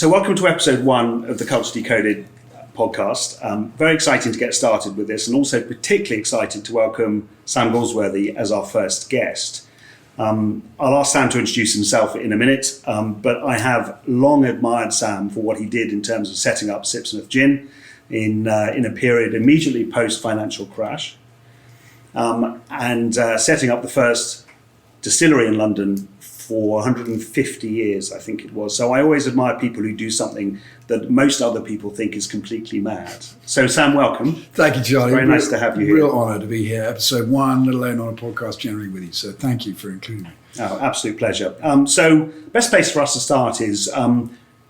So welcome to episode 1 of the Culture De-cooded podcast. Very exciting to get started with this, and also particularly excited to welcome Sam Galsworthy as our first guest. I'll ask Sam to introduce himself in a minute, but I have long admired Sam for what he did in terms of setting up Sipsmith Gin in a period immediately post-financial crash, and setting up the first distillery in London for 150 years, I think it was. So I always admire people who do something that most other people think is completely mad. So Sam, welcome. Thank you, Charlie. Very nice to have you here. Real honour to be here. Episode 1, let alone on a podcast generally with you. So thank you for including me. Oh, absolute pleasure. So best place for us to start is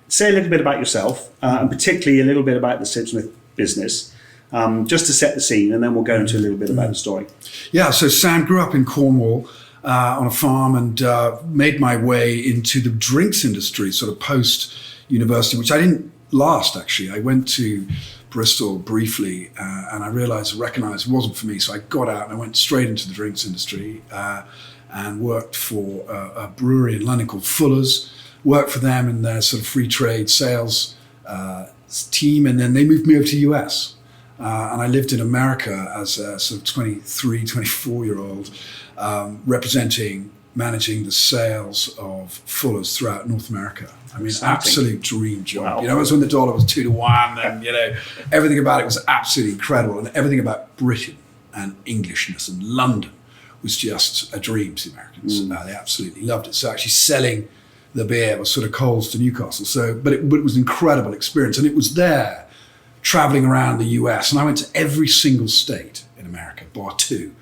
say a little bit about yourself, and particularly a little bit about the Sipsmith business, just to set the scene, and then we'll go into a little bit about the story. Yeah, so Sam grew up in Cornwall, on a farm, and made my way into the drinks industry sort of post-university, which I didn't last, actually. I went to Bristol briefly, and I recognised it wasn't for me, so I got out and I went straight into the drinks industry and worked for a brewery in London called Fuller's, worked for them in their sort of free trade sales team, and then they moved me over to the US. And I lived in America as a sort of 23, 24-year-old, managing the sales of Fuller's throughout North America. I mean, absolute dream job. Wow. You know, it was when the dollar was 2 to 1, and, you know, everything about it was absolutely incredible. And everything about Britain and Englishness and London was just a dream to the Americans. They absolutely loved it. So actually selling the beer was sort of coals to Newcastle. But it was an incredible experience. And it was there, traveling around the US, and I went to every single state in America, bar 2,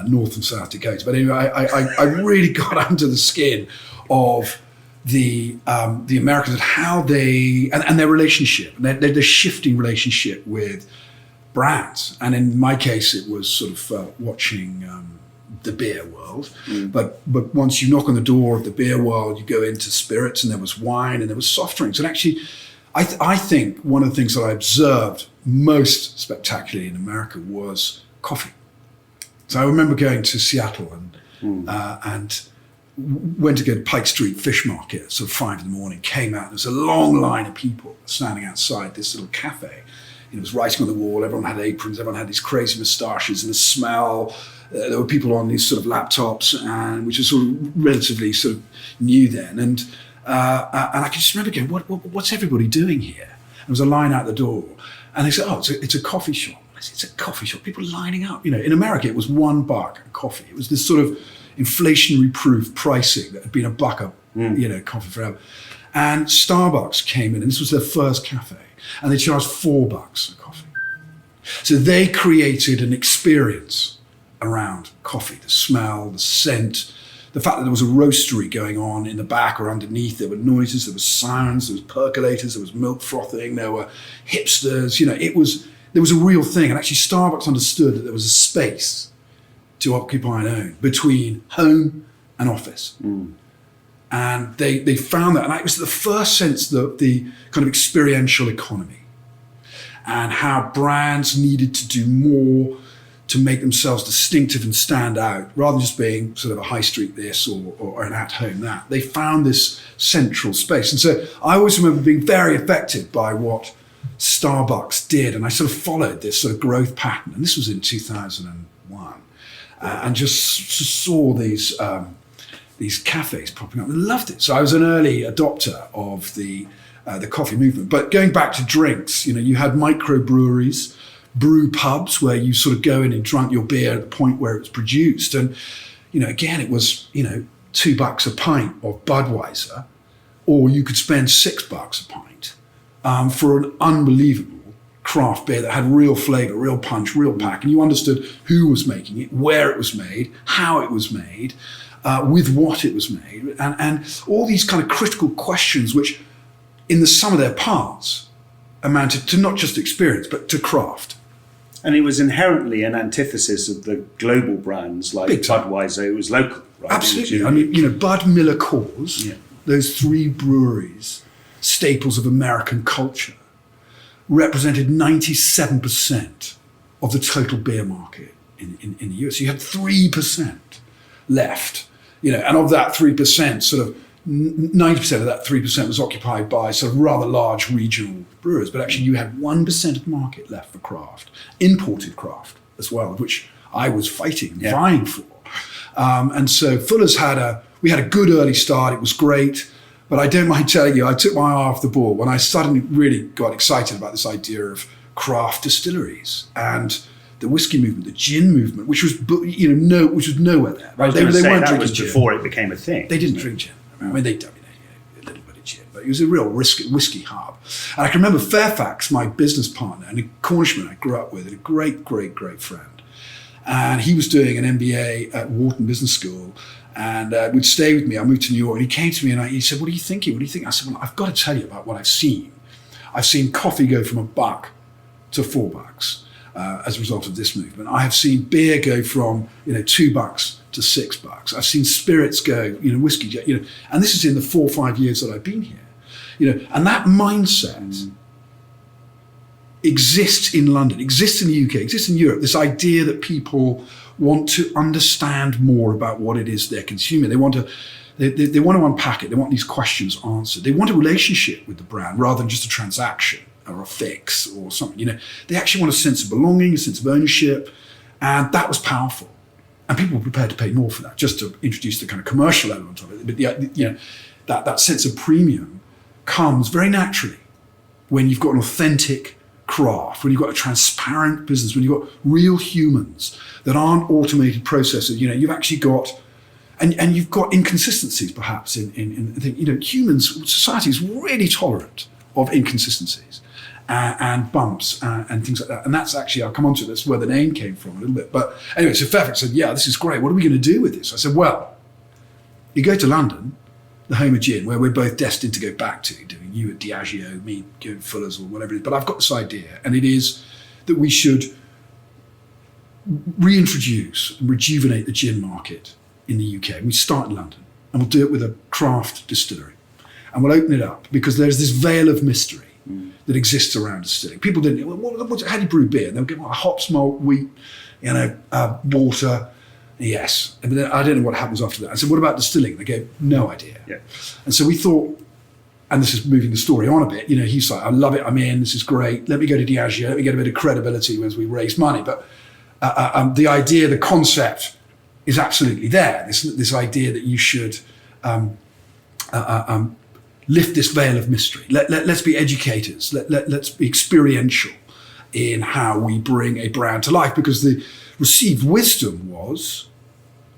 North and South Dakota. But anyway, I really got under the skin of the Americans and how they and their relationship, their shifting relationship with brands. And in my case, it was sort of watching the beer world. But once you knock on the door of the beer world, you go into spirits, and there was wine, and there was soft drinks, and actually, I think one of the things that I observed most spectacularly in America was coffee. So I remember going to Seattle and went to go to Pike Street Fish Market at sort of 5 a.m, came out, there was a long line of people standing outside this little cafe. It was writing on the wall, everyone had aprons, everyone had these crazy moustaches, and the smell. There were people on these sort of laptops, and which was sort of relatively sort of new then. And I can just remember going, what's everybody doing here? There was a line out the door, and they said, oh, it's a coffee shop. I said, it's a coffee shop, people lining up. You know, in America, it was $1 a coffee. It was this sort of inflationary proof pricing that had been $1 you know, coffee forever. And Starbucks came in, and this was their first cafe, and they charged $4 a coffee. So they created an experience around coffee, the smell, the scent, the fact that there was a roastery going on in the back or underneath. There were noises, there were sounds, there was percolators, there was milk frothing, there were hipsters. You know, there was a real thing. And actually Starbucks understood that there was a space to occupy and own between home and office. And they found that. And it was the first sense that the kind of experiential economy and how brands needed to do more to make themselves distinctive and stand out, rather than just being sort of a high street this or an at-home that. They found this central space. And so I always remember being very affected by what Starbucks did, and I sort of followed this sort of growth pattern. And this was in 2001, and just saw these cafes popping up and loved it. So I was an early adopter of the coffee movement. But going back to drinks, you know, you had microbreweries, brew pubs where you sort of go in and drunk your beer at the point where it was produced. And, you know, again, it was, you know, $2 a pint of Budweiser, or you could spend $6 a pint for an unbelievable craft beer that had real flavor, real punch, real pack. And you understood who was making it, where it was made, how it was made, with what it was made, and all these kind of critical questions, which in the sum of their parts amounted to not just experience, but to craft. And it was inherently an antithesis of the global brands like Budweiser. It was local, right? Absolutely. I mean, you know, Bud, Miller, Coors, those 3 breweries, staples of American culture, represented 97% of the total beer market in the US. So you had 3% left, you know, and of that 3%, sort of 90% of that 3% was occupied by sort of rather large regional brewers, but actually you had 1% of the market left for craft, imported craft as well, which I was fighting and vying for. And so Fuller's we had a good early start. It was great, but I don't mind telling you, I took my eye off the ball when I suddenly really got excited about this idea of craft distilleries and the whiskey movement, the gin movement, which was which was nowhere there. Right? They weren't drinking gin before it became a thing. They didn't drink gin. I mean, they did a little bit of gin, but it was a real whiskey hub. And I can remember Fairfax, my business partner, and a Cornishman I grew up with, and a great, great, great friend. And he was doing an MBA at Wharton Business School, and would stay with me. I moved to New York, and he came to me and he said, "What are you thinking? What do you think?" I said, "Well, I've got to tell you about what I've seen. I've seen coffee go from $1 to $4 as a result of this movement. I have seen beer go from $2 to $6. I've seen spirits go, whiskey, and this is in the 4 or 5 years that I've been here, and that mindset exists in London, exists in the UK, exists in Europe. This idea that people want to understand more about what it is they're consuming. They want to unpack it. They want these questions answered. They want a relationship with the brand rather than just a transaction or a fix or something. They actually want a sense of belonging, a sense of ownership, and that was powerful. And people were prepared to pay more for that, just to introduce the kind of commercial element of it. But that sense of premium comes very naturally when you've got an authentic craft, when you've got a transparent business, when you've got real humans that aren't automated processes. You've actually got, and you've got inconsistencies perhaps in humans, society is really tolerant of inconsistencies and bumps and things like that. And that's actually, I'll come on to it, that's where the name came from a little bit. But anyway, so Fairfax said, "Yeah, this is great. What are we going to do with this?" I said, "Well, you go to London, the home of gin, where we're both destined to go back to, doing you at Diageo, me at Fuller's or whatever it is. But I've got this idea, and it is that we should reintroduce and rejuvenate the gin market in the UK. We start in London, and we'll do it with a craft distillery. And we'll open it up because there's this veil of mystery that exists around distilling. People didn't, how do you brew beer? And they'll get hops, malt, wheat, water. Yes. And then I don't know what happens after that. I said, "What about distilling?" They go, "No idea." Yeah. And so we thought, and this is moving the story on a bit, he's like, "I love it, I'm in, this is great. Let me go to Diageo, let me get a bit of credibility as we raise money." But the idea, the concept is absolutely there. This idea that you should lift this veil of mystery. Let's be educators. Let's be experiential in how we bring a brand to life, because the received wisdom was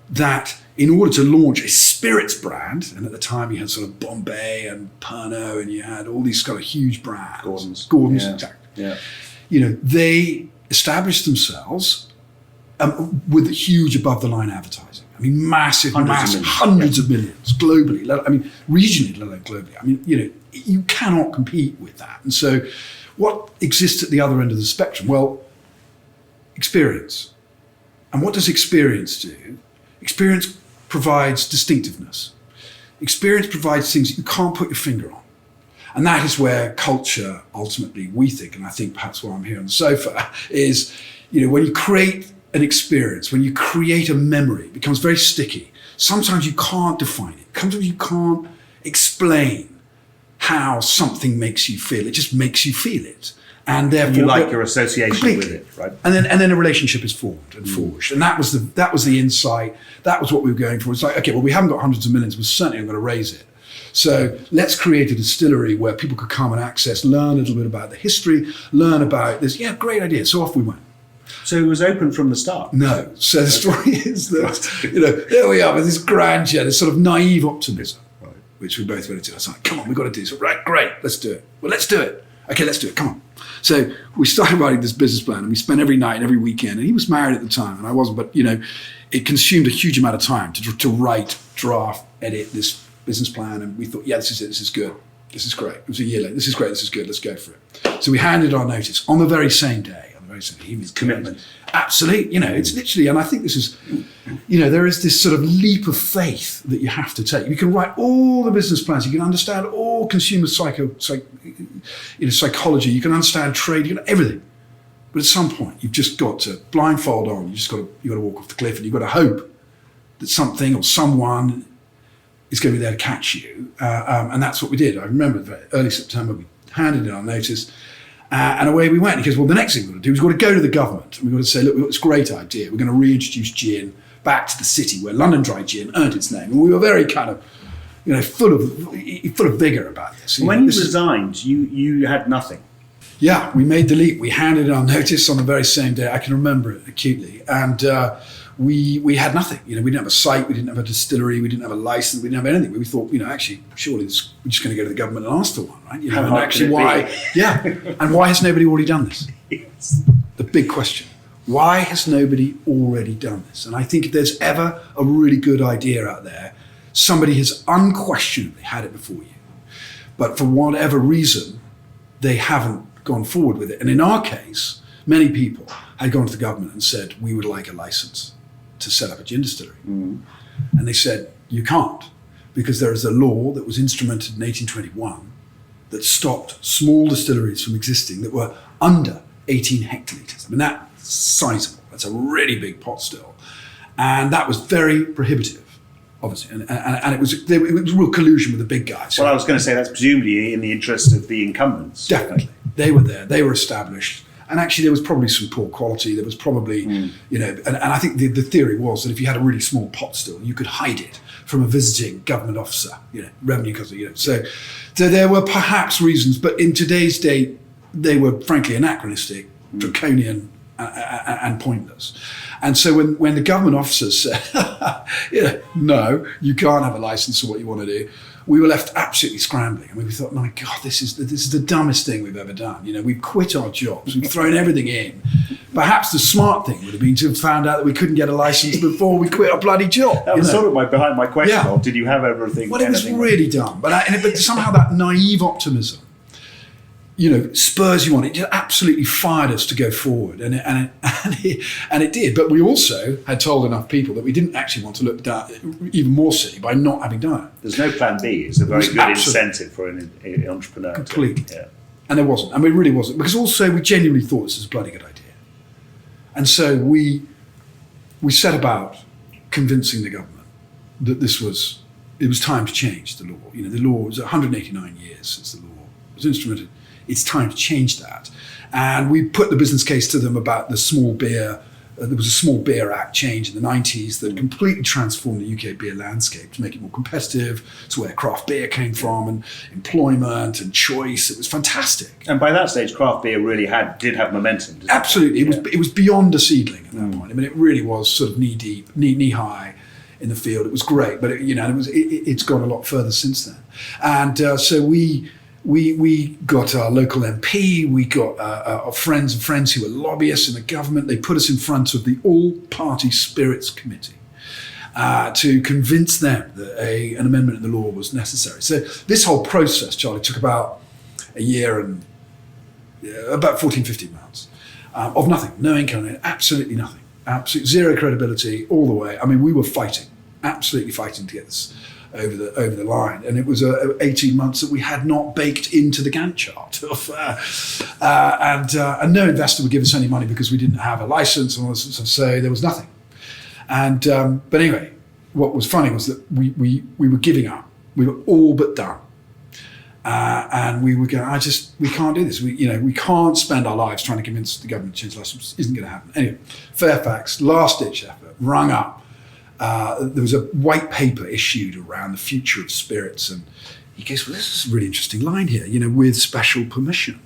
that in order to launch a spirits brand, and at the time you had sort of Bombay and Pernod, and you had all these kind of huge brands, Gordon's, exactly. Yeah. They established themselves with huge above-the-line advertising. I mean, massive, hundreds of millions globally. I mean, regionally, let alone globally. I mean, you cannot compete with that. And so, what exists at the other end of the spectrum? Well, experience. And what does experience do? Experience provides distinctiveness. Experience provides things that you can't put your finger on. And that is where culture, ultimately, we think, and I think perhaps why I'm here on the sofa, is, when you create an experience, when you create a memory, it becomes very sticky. Sometimes you can't define it. Sometimes you can't explain how something makes you feel. It just makes you feel it. And therefore, you like your association with it, right? And then a relationship is formed and forged. And that was the insight. That was what we were going for. It's like, okay, well, we haven't got hundreds of millions, but certainly I'm going to raise it. So let's create a distillery where people could come and access, learn a little bit about the history, learn about this. Yeah, great idea. So off we went. So it was open from the start? No. So the story is that, there we are with this grandeur, this sort of naive optimism, right, which we both went into. I was like, come on, we've got to do this. Right, great, let's do it. Well, let's do it. Okay, let's do it, come on. So we started writing this business plan, and we spent every night and every weekend, and he was married at the time, and I wasn't, but, it consumed a huge amount of time to write, draft, edit this business plan, and we thought, yeah, this is it, this is good. This is great. It was a year later. This is great, this is good, let's go for it. So we handed our notice on the very same day. He was commitment. Absolutely. It's literally, and I think this is, there is this sort of leap of faith that you have to take. You can write all the business plans, you can understand all consumer psychology, you can understand trade, you can everything. But at some point, you've just got to blindfold on. You got to walk off the cliff, and you've got to hope that something or someone is going to be there to catch you. And that's what we did. I remember very early September, we handed in our notice, and away we went. He goes, well, the next thing we've got to do is we've got to go to the government. And we've got to say, look, we've got this great idea. We're going to reintroduce gin back to the city where London Dry Gin earned its name. And we were very kind of, full of vigour about this. When you resigned, you had nothing. Yeah, we made the leap. We handed in our notice on the very same day. I can remember it acutely. And we had nothing. We didn't have a site, we didn't have a distillery, we didn't have a license, we didn't have anything. We thought, actually, surely we're just going to go to the government and ask for one, right? How hard actually, can it why? be? Yeah, and why has nobody already done this? Yes. The big question. Why has nobody already done this? And I think if there's ever a really good idea out there, somebody has unquestionably had it before you. But for whatever reason, they haven't gone forward with it. And in our case, many people had gone to the government and said, we would like a license to set up a gin distillery. Mm. And they said, you can't, because there is a law that was instrumented in 1821 that stopped small distilleries from existing that were under 18 hectolitres. I mean, that's sizable. That's a really big pot still. And that was very prohibitive, obviously. And it was real collusion with the big guys. Well, I was going to say that's presumably in the interest of the incumbents. Definitely. They were there. They were established. And actually, there was probably some poor quality. There was probably, and I think the theory was that if you had a really small pot still, you could hide it from a visiting government officer, revenue customer, So there were perhaps reasons, but in today's day, they were frankly anachronistic, draconian, and pointless. And so when the government officers said, no, you can't have a license for what you want to do, we were left absolutely scrambling. I mean, we thought, my God, this is the dumbest thing we've ever done. We've quit our jobs, we've thrown everything in. Perhaps the smart thing would have been to have found out that we couldn't get a license before we quit our bloody job. That was sort of behind my question of, did you have everything? Well, it was really dumb. But somehow that naive optimism, spurs you on. It just absolutely fired us to go forward, and it did. But we also had told enough people that we didn't actually want to look down even more silly by not having done it. There's no plan B. It's a very good incentive for an entrepreneur. Completely. And there wasn't. I mean, it really wasn't. Because also we genuinely thought this was a bloody good idea. And so we set about convincing the government that it was time to change the law. The law was 189 years since the law was instrumented. It's time to change that. And we put the business case to them about the small beer. There was a Small Beer Act change in the 90s that completely transformed the UK beer landscape to make it more competitive. It's where craft beer came from, and employment and choice. It was fantastic. And by that stage, craft beer really did have momentum. Absolutely. It was beyond a seedling at that point. I mean, it really was sort of knee deep, knee high in the field. It was great, but it's gone a lot further since then. And so we got our local MP, we got our friends who were lobbyists in the government. They put us in front of the All-Party Spirits Committee to convince them that an amendment in the law was necessary. So this whole process, Charlie, took about a year and about 14, 15 months of nothing, no income, absolutely nothing, absolutely zero credibility all the way. I mean, we were absolutely fighting to get this over the line, and it was 18 months that we had not baked into the Gantt chart and no investor would give us any money because we didn't have a license, and so there was nothing. And but anyway, what was funny was that we were giving up. We were all but done, and we were going, we can't do this. We can't spend our lives trying to convince the government to change the license. Isn't going to happen. Anyway, Fairfax, last ditch effort, rung up. There was a white paper issued around the future of spirits, and he goes, well, this is a really interesting line here, with special permission.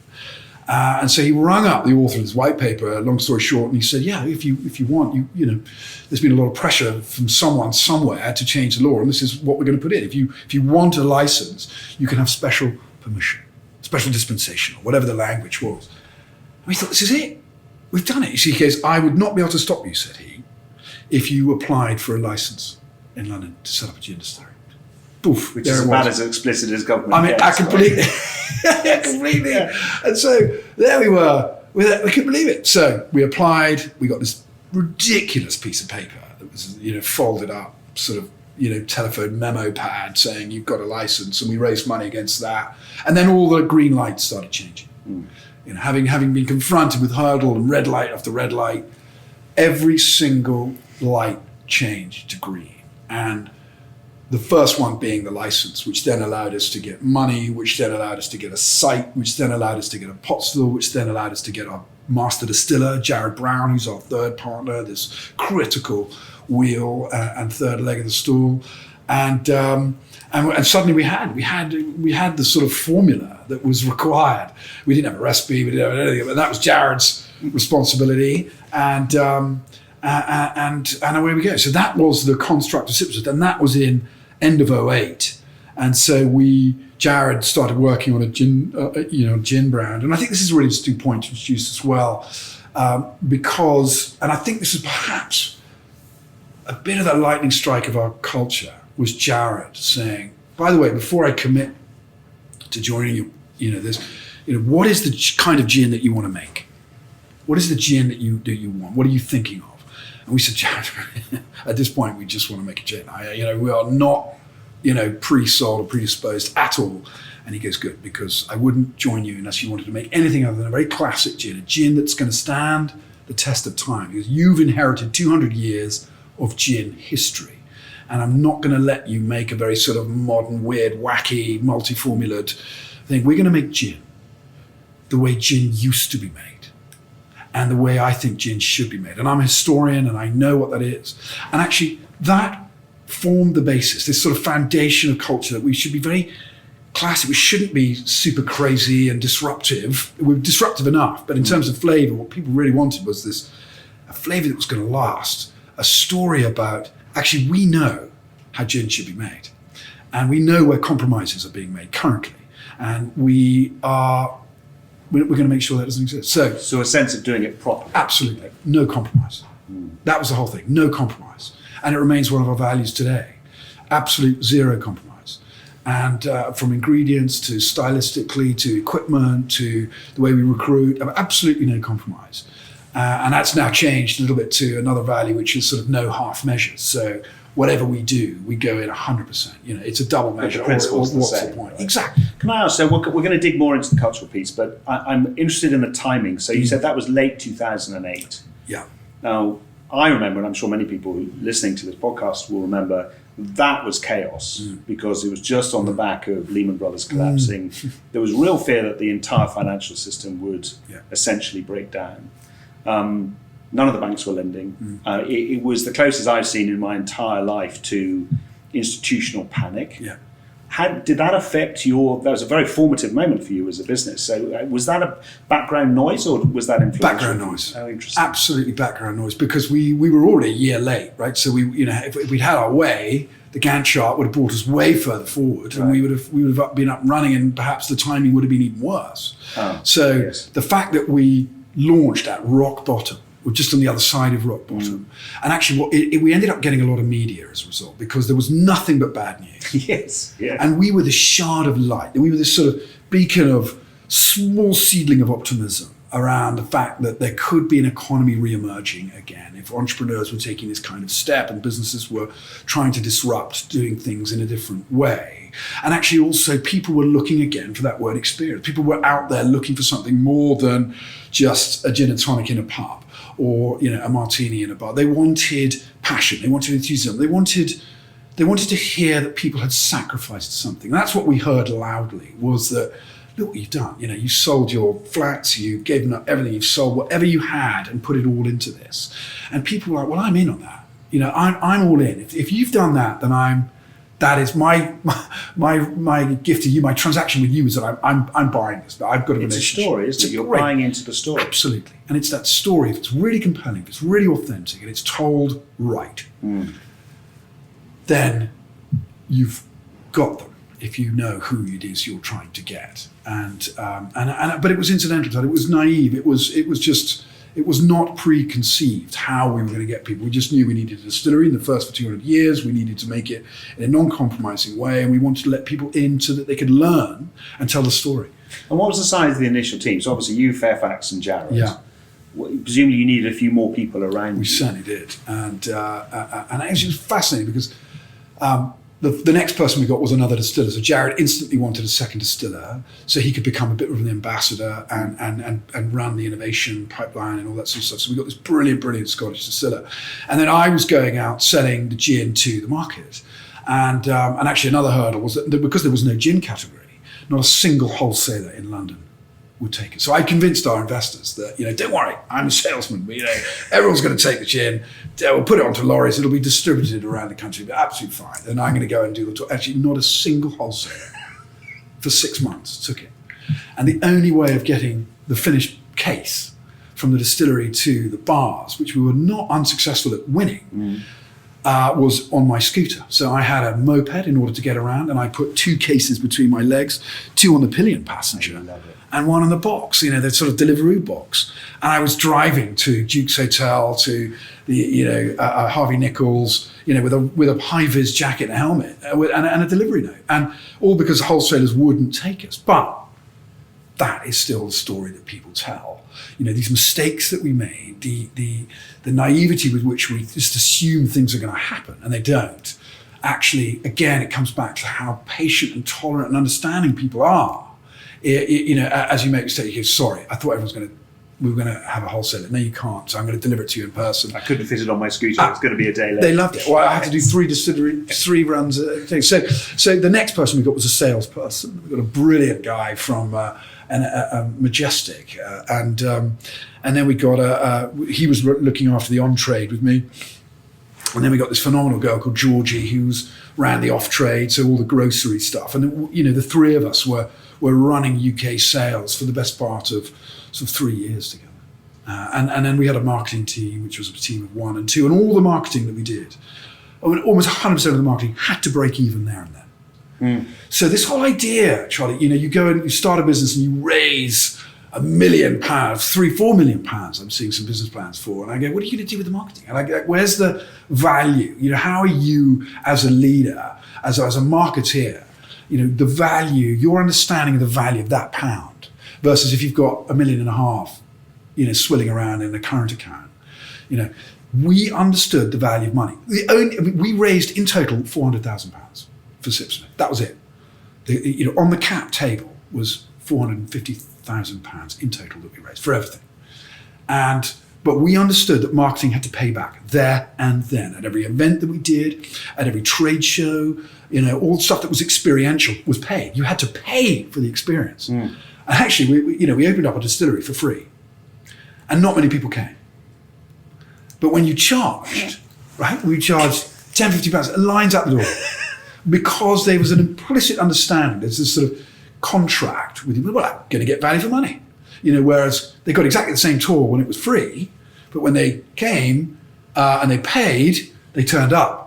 And so he rung up the author of this white paper, long story short, and he said, yeah, if you want, there's been a lot of pressure from someone somewhere to change the law, and this is what we're going to put in. If you want a license, you can have special permission, special dispensation, or whatever the language was. And we thought, this is it. We've done it. He goes, I would not be able to stop you, said he, if you applied for a license in London to set up a gin distillery. Poof, which is about as explicit as government. I mean, gets, completely. Completely. And so there we were. We couldn't believe it. So we applied. We got this ridiculous piece of paper that was, folded up, sort of, telephone memo pad saying you've got a license, and we raised money against that. And then all the green lights started changing. Having been confronted with hurdle and red light after red light, every single light changed to green. And The first one being the license, which then allowed us to get money, which then allowed us to get a site, which then allowed us to get a pot still, which then allowed us to get our master distiller, Jared Brown, who's our third partner, this critical wheel and third leg of the stool. And suddenly we had the sort of formula that was required. We didn't have a recipe, we didn't have anything, but that was Jared's responsibility. And away we go. So that was the construct of Sipsmith, and that was in end of '08. And so Jared started working on a gin brand. And I think this is a really interesting point to introduce as well, because, and I think this is perhaps a bit of the lightning strike of our culture, was Jared saying, by the way, before I commit to joining you, what is the kind of gin that you want to make? What is the gin that you want? What are you thinking of? And we said, Jared, at this point, we just want to make a gin. We are not, pre-sold or predisposed at all. And he goes, good, because I wouldn't join you unless you wanted to make anything other than a very classic gin, a gin that's going to stand the test of time, because you've inherited 200 years of gin history. And I'm not going to let you make a very sort of modern, weird, wacky, multi-formulaed thing. We're going to make gin the way gin used to be made, and the way I think gin should be made. And I'm a historian and I know what that is. And actually that formed the basis, this sort of foundation of culture, that we should be very classic. We shouldn't be super crazy and disruptive. We're disruptive enough, but in terms of flavor, what people really wanted was a flavor that was going to last, a story about, actually, we know how gin should be made. And we know where compromises are being made currently. And we're going to make sure that doesn't exist. So a sense of doing it properly. Absolutely. No compromise. That was the whole thing. No compromise. And it remains one of our values today. Absolute zero compromise. And from ingredients to stylistically to equipment to the way we recruit, absolutely no compromise. And that's now changed a little bit to another value, which is sort of no half measures. So whatever we do, we go in 100%. It's a double measure. What's the point? Right? Exactly. Can I ask, so we're going to dig more into the cultural piece, but I'm interested in the timing. So you said that was late 2008. Yeah. Now, I remember, and I'm sure many people listening to this podcast will remember, that was chaos because it was just on the back of Lehman Brothers collapsing. There was real fear that the entire financial system would essentially break down. None of the banks were lending. It was the closest I've seen in my entire life to institutional panic. Yeah. Did that affect that was a very formative moment for you as a business. So was that a background noise or was that influential? Background noise. Oh, interesting. Absolutely background noise, because we were already a year late, right? So if we'd had our way, the Gantt chart would have brought us way further forward, and we would have been up and running, and perhaps the timing would have been even worse. The fact that we launched at rock bottom, or just on the other side of rock bottom. And actually we ended up getting a lot of media as a result, because there was nothing but bad news. Yes. Yeah. And we were the shard of light. We were this sort of beacon of small seedling of optimism around the fact that there could be an economy re-emerging again if entrepreneurs were taking this kind of step and businesses were trying to disrupt, doing things in a different way. And actually also people were looking again for that word experience. People were out there looking for something more than just a gin and tonic in a pub or a martini in a bar. They wanted passion, they wanted enthusiasm, they wanted to hear that people had sacrificed something. That's what we heard loudly, was that, look what you've done. You sold your flats, you've given up everything, you've sold whatever you had and put it all into this. And people were like, well, I'm in on that. I'm all in. If you've done that, then that is my gift to you. My transaction with you is that I'm buying this. I've got a relationship. It's a story, isn't it? You're buying into the story. Absolutely. And it's that story, if it's really compelling, if it's really authentic, and it's told right, then you've got them, if you know who it is you're trying to get. But it was incidental to that. It was naive. It was not preconceived how we were going to get people. We just knew we needed a distillery in the first for 200 years. We needed to make it in a non-compromising way, and we wanted to let people in so that they could learn and tell the story. And what was the size of the initial team? So obviously you, Fairfax and Jared. Yeah. Presumably you needed a few more people around. We certainly did. And it was fascinating because the next person we got was another distiller. So Jared instantly wanted a second distiller so he could become a bit of an ambassador and run the innovation pipeline and all that sort of stuff. So we got this brilliant Scottish distiller. And then I was going out selling the gin to the market. And actually another hurdle was that because there was no gin category, not a single wholesaler in London would take it. So I convinced our investors that, don't worry, I'm a salesman. Everyone's going to take the gin. We'll put it onto lorries. It'll be distributed around the country. But absolutely fine. And I'm going to go and do the talk. Actually, not a single wholesaler for 6 months took it. And the only way of getting the finished case from the distillery to the bars, which we were not unsuccessful at winning, was on my scooter. So I had a moped in order to get around, and I put 2 cases between my legs, 2 on the pillion passenger, and 1 on the box, the sort of Deliveroo box. And I was driving to Duke's Hotel, to the Harvey Nichols, with a high-vis jacket and a helmet, and a delivery note, and all because wholesalers wouldn't take us. But that is still the story that people tell. These mistakes that we made, the naivety with which we just assume things are going to happen, and they don't. Actually, again, it comes back to how patient and tolerant and understanding people are. As you make a mistake, you go, sorry, I thought we were going to have a wholesaler. No, you can't. So I'm going to deliver it to you in person. I couldn't fit it on my scooter. It's going to be a day late. They loved it. Well, I had to do 3 runs a day. So the next person we got was a salesperson. We got a brilliant guy from Majestic, and then we got he was looking after the on-trade with me, and then we got this phenomenal girl called Georgie who ran the off-trade, so all the grocery stuff, and the 3 of us were running UK sales for the best part of sort of 3 years together, and then we had a marketing team which was a team of 1 and 2, and all the marketing that we did, almost 100% of the marketing had to break even there and then. So this whole idea, Charlie, you go and you start a business and you raise £1 million, £3-4 million. I'm seeing some business plans for, and I go, what are you going to do with the marketing? And I go, where's the value? How are you as a leader, as a marketeer? The value, your understanding of the value of that pound versus if you've got £1.5 million, swilling around in a current account. We understood the value of money. We raised in total £400,000 for Sipsmith. That was it. On the cap table was £450,000 in total that we raised for everything. But we understood that marketing had to pay back there and then at every event that we did, at every trade show, all the stuff that was experiential was paid. You had to pay for the experience. And actually, we opened up a distillery for free, and not many people came. But when you charged, right, we charged £10-50, lines out the door. Because there was an implicit understanding, there's this sort of contract with you, well, I'm going to get value for money. Whereas they got exactly the same tour when it was free, but when they came and they paid, they turned up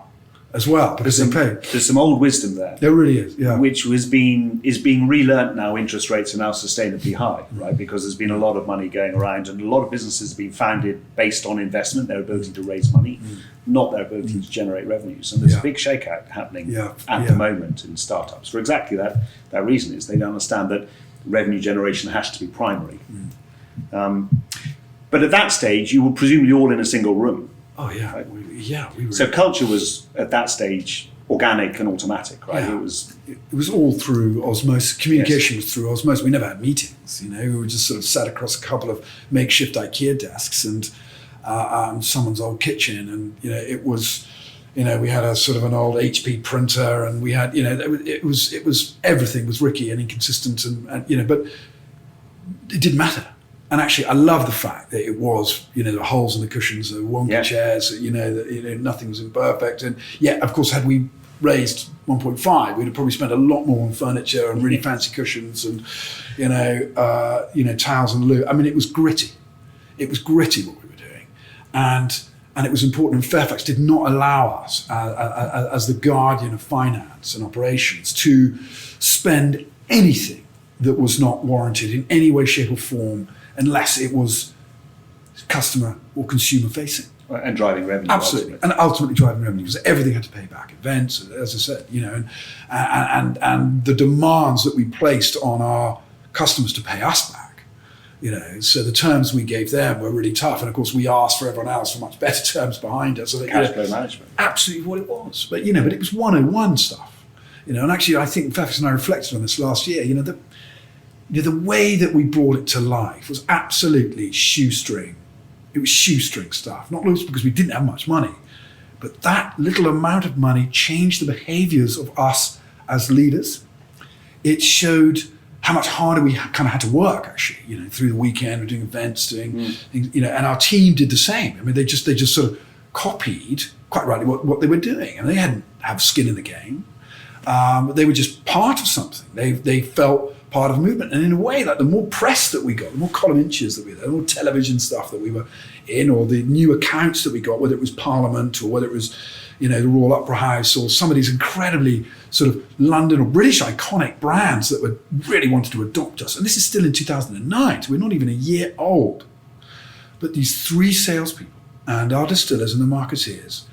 as well because they paid. There's some old wisdom there. There really is, yeah. Which is being relearnt now. Interest rates are now sustainably high, right? Because there's been a lot of money going around, and a lot of businesses have been founded based on investment, their ability to raise money, not their ability to generate revenues. And there's a big shakeout happening at the moment in startups for exactly that reason. Is they don't understand that revenue generation has to be primary. But at that stage, you were presumably all in a single room. Oh yeah, right? We were. So culture was at that stage organic and automatic, right? Yeah. It was all through osmosis. Communication was through osmosis. We never had meetings. We were just sort of sat across a couple of makeshift IKEA desks and someone's old kitchen, and it was. We had a sort of an old HP printer, and we had it was everything was rickety and inconsistent, and but it didn't matter. And actually, I love the fact that it was, the holes in the cushions, the wonky chairs, that nothing was imperfect. And yet, of course, had we raised 1.5, we'd have probably spent a lot more on furniture and really fancy cushions and, towels and loo. I mean, it was gritty. It was gritty what we were doing. And it was important. And Fairfax did not allow us, as the guardian of finance and operations, to spend anything that was not warranted in any way, shape or form, unless it was customer or consumer facing. And driving revenue. Absolutely. And ultimately driving revenue, because everything had to pay back. Events, as I said, and the demands that we placed on our customers to pay us back. So the terms we gave them were really tough. And of course we asked for everyone else for much better terms behind us. So that, cash flow management. Absolutely what it was. But but it was 101 stuff. And actually I think Fairfax and I reflected on this last year, the way that we brought it to life was absolutely shoestring. It was shoestring stuff, not least because we didn't have much money, But that little amount of money changed the behaviors of us as leaders. It showed how much harder we kind of had to work, actually, through the weekend, we're doing events, doing things, and our team did the same. I mean, they just sort of copied, quite rightly, what they were doing. And they hadn't have skin in the game. But they were just part of something. They felt part of a movement. And in a way, like the more press that we got, the more column inches that we got, the more television stuff that we were in, or the new accounts that we got, whether it was Parliament or whether it was, the Royal Opera House or some of these incredibly sort of London or British iconic brands that were really wanted to adopt us. And this is still in 2009, so we're not even a year old. But these 3 salespeople and our distillers and the marketeers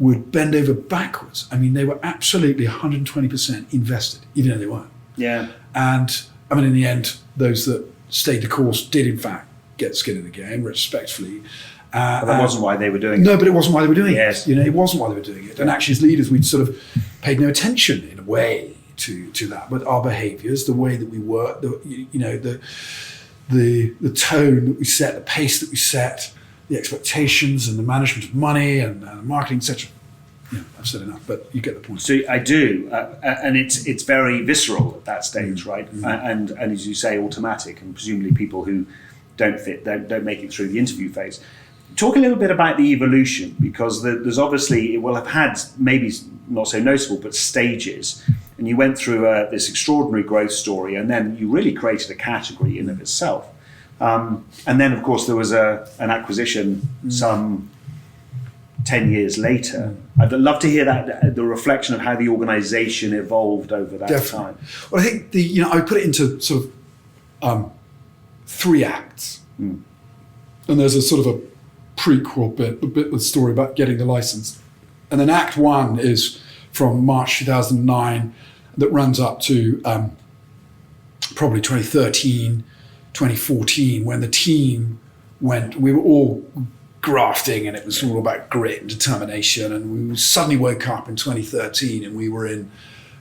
would bend over backwards. I mean, they were absolutely 120% invested, even though they weren't. Yeah. And I mean, in the end, those that stayed the course did in fact get skin in the game, respectfully. But that wasn't why they were doing it. No, but it wasn't why they were doing it. It wasn't why they were doing it. And actually, as leaders, we'd sort of paid no attention in a way to that. But our behaviours, the way that we work, the tone that we set, the pace that we set, the expectations and the management of money and marketing, etc. I've said enough, but you get the point. So I do, and it's very visceral at that stage, right? And as you say, automatic, and presumably people who don't fit, don't make it through the interview phase. Talk a little bit about the evolution, because there's obviously, it will have had maybe not so noticeable, but stages. And you went through this extraordinary growth story, and then you really created a category in of itself. And then, of course, there was an acquisition some 10 years later. I'd love to hear the reflection of how the organisation evolved over that time. Well, I think I put it into sort of 3 acts. And there's a sort of a prequel bit of the story about getting the license. And then Act 1 is from March 2009 that runs up to probably 2013, 2014, when the team we were all grafting, and it was all about grit and determination. And we suddenly woke up in 2013 and we were in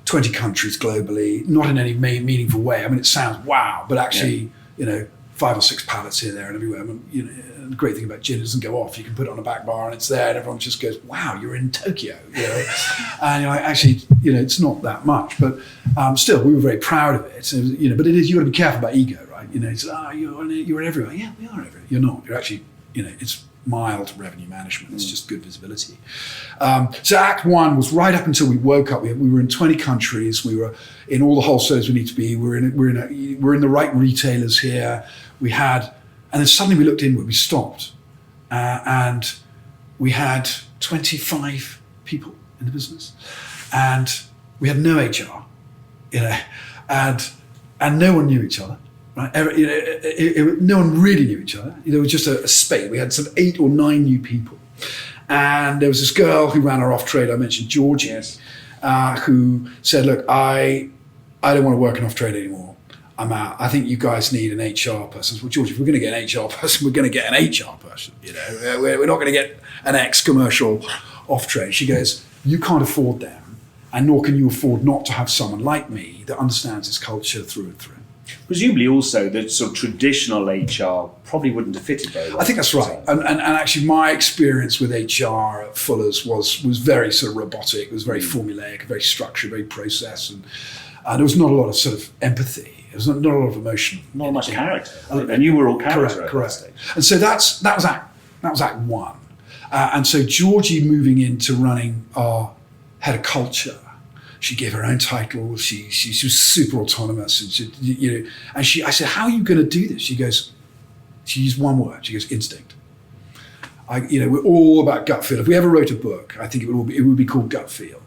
20 countries globally, not in any meaningful way. I mean, it sounds wow, but actually, 5 or 6 pallets here, there and everywhere. I mean, the great thing about gin, it doesn't go off. You can put it on a back bar and it's there, and everyone just goes, wow, you're in Tokyo. And actually, it's not that much, but still, we were very proud of it. So, but it is, you got to be careful about ego, right? It's you're everywhere. Yeah, we are everywhere. You're not. You're actually, it's mild revenue management. It's just good visibility. So Act 1 was right up until we woke up. We were in 20 countries. We were in all the wholesalers we need to be. We're in the right retailers here. We had, and then suddenly we looked inward. We stopped, and we had 25 people in the business, and we had no HR, and no one knew each other. Right? No one really knew each other. There was just a space. We had some 8 or 9 new people. And there was this girl who ran our off-trade, I mentioned, Georgie, who said, look, I don't want to work in off-trade anymore. I'm out. I think you guys need an HR person. Well, Georgie, if we're going to get an HR person, we're going to get an HR person. We're not going to get an ex-commercial off-trade. She goes, you can't afford them, and nor can you afford not to have someone like me that understands this culture through and through. Presumably also the sort of traditional HR probably wouldn't have fitted very well. I think that's right. And actually my experience with HR at Fuller's was very sort of robotic. It was very formulaic, very structured, very processed. And there was not a lot of sort of empathy. There was not a lot of emotion. Not much character. And you were all character. Correct. And so that was Act 1. And so Georgie moving into running our head of culture, she gave her own title. She was super autonomous, and I said, "How are you going to do this?" She used one word. She goes, "Instinct." We're all about gut feel. If we ever wrote a book, I think it would be called Gut Feel.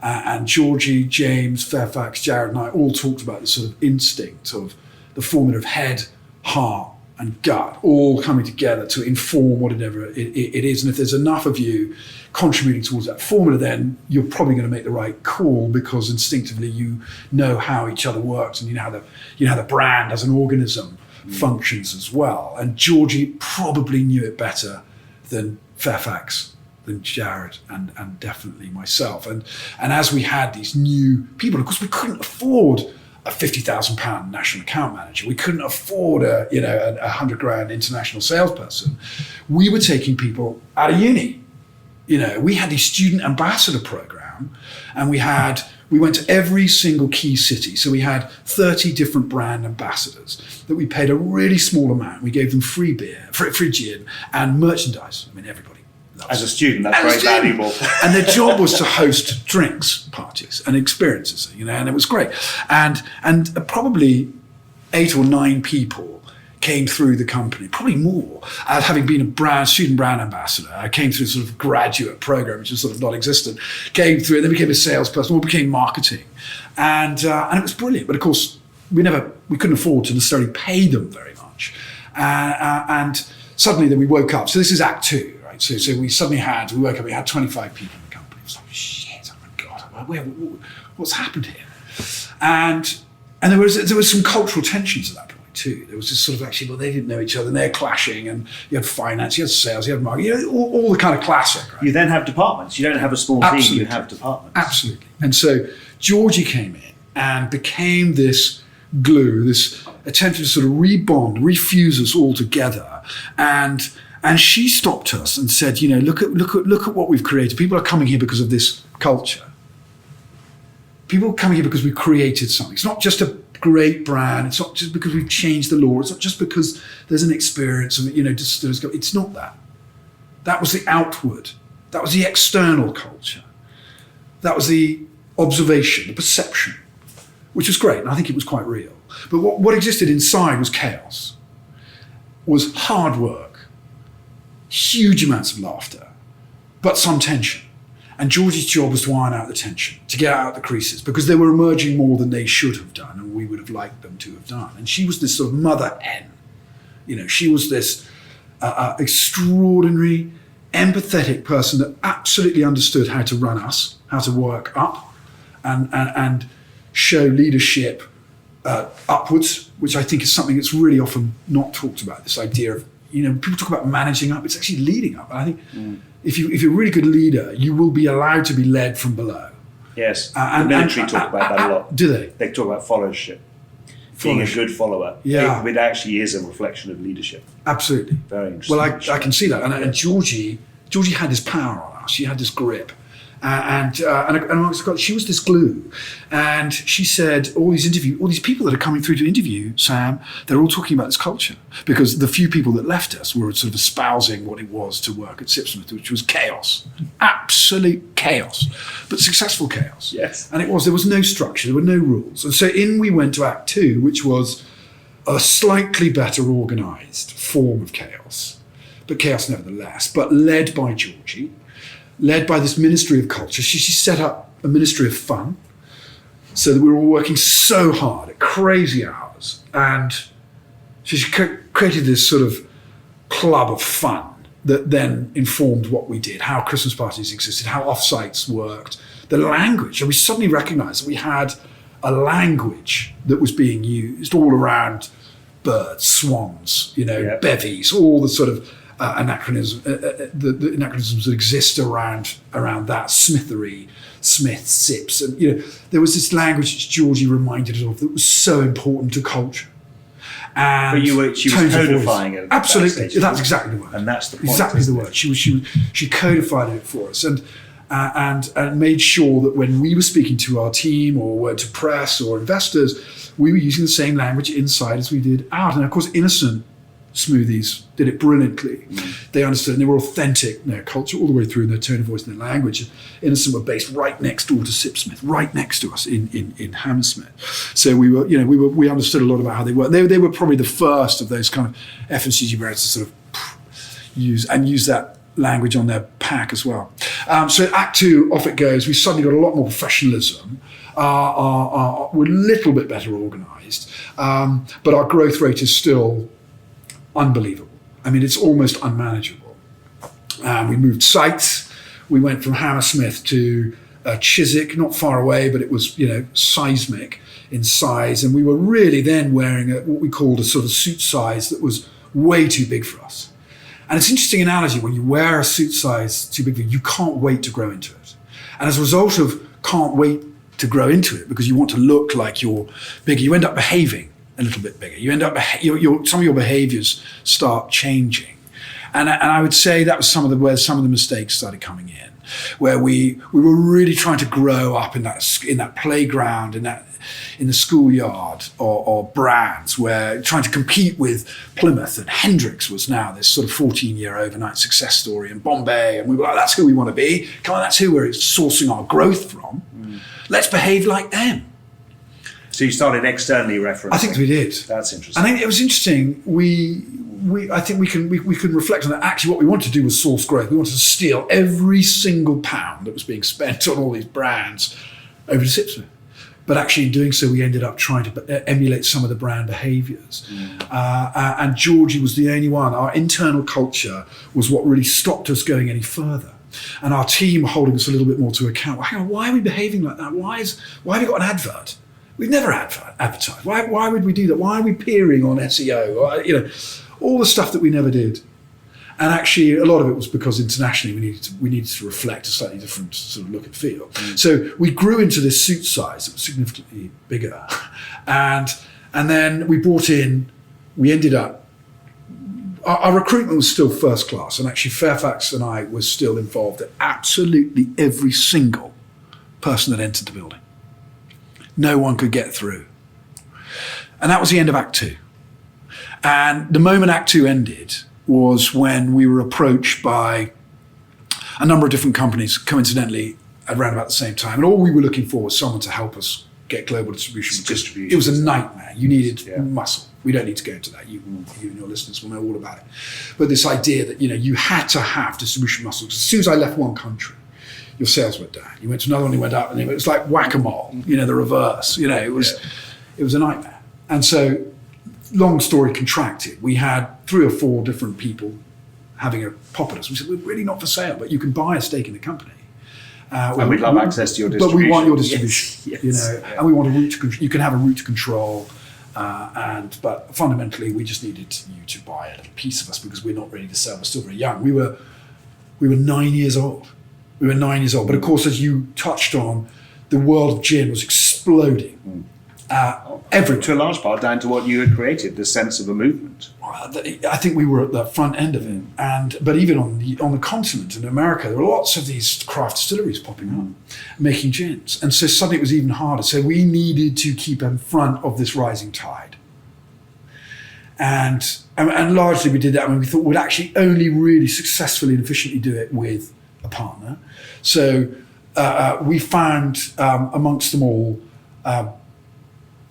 And Georgie, James, Fairfax, Jared, and I all talked about the sort of instinct of the formula of head, heart, and gut all coming together to inform whatever it is. And if there's enough of you contributing towards that formula, then you're probably going to make the right call, because instinctively you know how each other works, and you know how the brand as an organism functions as well. And Georgie probably knew it better than Fairfax, than Jared, and definitely myself. And as we had these new people, of course, we couldn't afford a £50,000 national account manager. We couldn't afford a $100,000 international salesperson. We were taking people out of uni, We had the student ambassador program, and we went to every single key city. So we had 30 different brand ambassadors that we paid a really small amount. We gave them free beer, free gin, and merchandise. I mean, everybody loves As a student, that's very valuable. And their job was to host drinks parties and experiences, and it was great. And probably 8 or 9 people came through the company, probably more. Having been a student brand ambassador, I came through sort of graduate program, which was sort of non-existent, came through, and then became a salesperson, or became marketing. And it was brilliant. But of course, we couldn't afford to necessarily pay them very much. And suddenly then we woke up. So this is Act 2, right? So we woke up, we had 25 people in the company. It was like, shit, oh my God, what's happened here? And there was some cultural tensions at that point too. There was this sort of they didn't know each other, and they're clashing, and you had finance, you had sales, you had marketing, all the kind of classic. Right? You then have departments. You don't have a small team, you have departments. Absolutely. And so Georgie came in and became this glue, this attempt to sort of refuse us all together. And she stopped us and said, look at what we've created. People are coming here because of this culture. People are coming here because we created something. It's not just a great brand. It's not just because we've changed the law. It's not just because there's an experience of it's not that. That was the outward. That was the external culture. That was the observation, the perception, which was great, and I think it was quite real. But what existed inside was chaos, was hard work, huge amounts of laughter, but some tension. And Georgie's job was to iron out the tension, to get out the creases, because they were emerging more than they should have done, and we would have liked them to have done. And she was this sort of mother hen. She was this extraordinary, empathetic person that absolutely understood how to run us, how to work up, and show leadership upwards, which I think is something that's really often not talked about. This idea of, people talk about managing up, it's actually leading up. And I think if you're a really good leader, you will be allowed to be led from below. Yes, the military talk about that a lot. Do they? They talk about followership. Being a good follower. Yeah. It actually is a reflection of leadership. Absolutely. Very interesting. Well, I can see that. And Georgie had this power on us. She had this grip. And she was this glue. And she said, all these people that are coming through to interview Sam, they're all talking about this culture, because the few people that left us were sort of espousing what it was to work at Sipsmith, which was chaos, absolute chaos, but successful chaos. Yes. And there was no structure, there were no rules. And so we went to Act 2, which was a slightly better organised form of chaos, but chaos nevertheless, but led by Georgie, led by this Ministry of Culture. She set up a Ministry of Fun, so that we were all working so hard at crazy hours. And she created this sort of club of fun that then informed what we did, how Christmas parties existed, how offsites worked, the language. And we suddenly recognized that we had a language that was being used all around birds, swans, bevies, all the sort of anachronisms that exist around that, smithery, Smith, Sips, and there was this language that Georgie reminded us of that was so important to culture. And but she was codifying it. Absolutely, that's exactly the word. And that's the point. Exactly the word. She codified it for us, and made sure that when we were speaking to our team or were to press or investors, we were using the same language inside as we did out. And of course, Innocent Smoothies did it brilliantly. They understood, and they were authentic in their culture all the way through, in their tone of voice and their language. Innocent were based right next door to Sipsmith, right next to us in Hammersmith. So we understood a lot about how they worked. They were probably the first of those kind of FMCG brands to sort of use that language on their pack as well. So Act 2, off it goes. We suddenly got a lot more professionalism. We're a little bit better organised, but our growth rate is still unbelievable. I mean, it's almost unmanageable. We moved sites. We went from Hammersmith to Chiswick, not far away, but it was seismic in size. And we were really then wearing what we called a sort of suit size that was way too big for us. And it's an interesting analogy. When you wear a suit size too big for you, you can't wait to grow into it. And as a result of can't wait to grow into it, because you want to look like you're bigger, you end up behaving a little bit bigger. You end up some of your behaviours start changing, And I would say that was where some of the mistakes started coming in, where we were really trying to grow up in that playground, in the schoolyard or brands, where trying to compete with Plymouth, and Hendrix was now this sort of 14-year overnight success story, and Bombay, and we were like, that's who we want to be. Come on, that's who we're sourcing our growth from. Let's behave like them. So you started externally referencing. I think we did. That's interesting. I think it was interesting. I think we can reflect on that. Actually, what we wanted to do was source growth. We wanted to steal every single pound that was being spent on all these brands over to Sipsmith. But actually, in doing so, we ended up trying to emulate some of the brand behaviours. And Georgie was the only one. Our internal culture was what really stopped us going any further. And our team holding us a little bit more to account. Well, hang on, why are we behaving like that? Why have we got an advert? We've never advertised. Why would we do that? Why are we peering on SEO? Or, all the stuff that we never did. And actually, a lot of it was because internationally we needed to reflect a slightly different sort of look and feel. So we grew into this suit size that was significantly bigger, and then we ended up. Our recruitment was still first class, and actually Fairfax and I were still involved in absolutely every single person that entered the building. No one could get through, and that was the end of Act 2. And the moment Act 2 ended was when we were approached by a number of different companies, coincidentally, around about the same time. And all we were looking for was someone to help us get global distribution. It was a nightmare. You needed muscle. We don't need to go into that. You and your listeners will know all about it. But this idea that, you had to have distribution muscle. As soon as I left one country, your sales went down. You went to another one, you went up, and it was like whack-a-mole, the reverse. It was a nightmare. And so, long story contracted, we had 3 or 4 different people having a pop at us. We said, we're really not for sale, but you can buy a stake in the company. And we'd love access to your distribution. But we want your distribution, Yes. And we want a route to control. You can have a route to control, but fundamentally, we just needed you to buy a little piece of us because we're not ready to sell. We're still very young. We were 9 years old. But of course, as you touched on, the world of gin was exploding. Everywhere. To a large part down to what you had created, the sense of a movement. I think we were at the front end of it, but even on the continent in America, there were lots of these craft distilleries popping up, making gins, and so suddenly it was even harder. So we needed to keep in front of this rising tide, and largely we did that. We thought we'd actually only really successfully and efficiently do it with a partner. So we found amongst them all.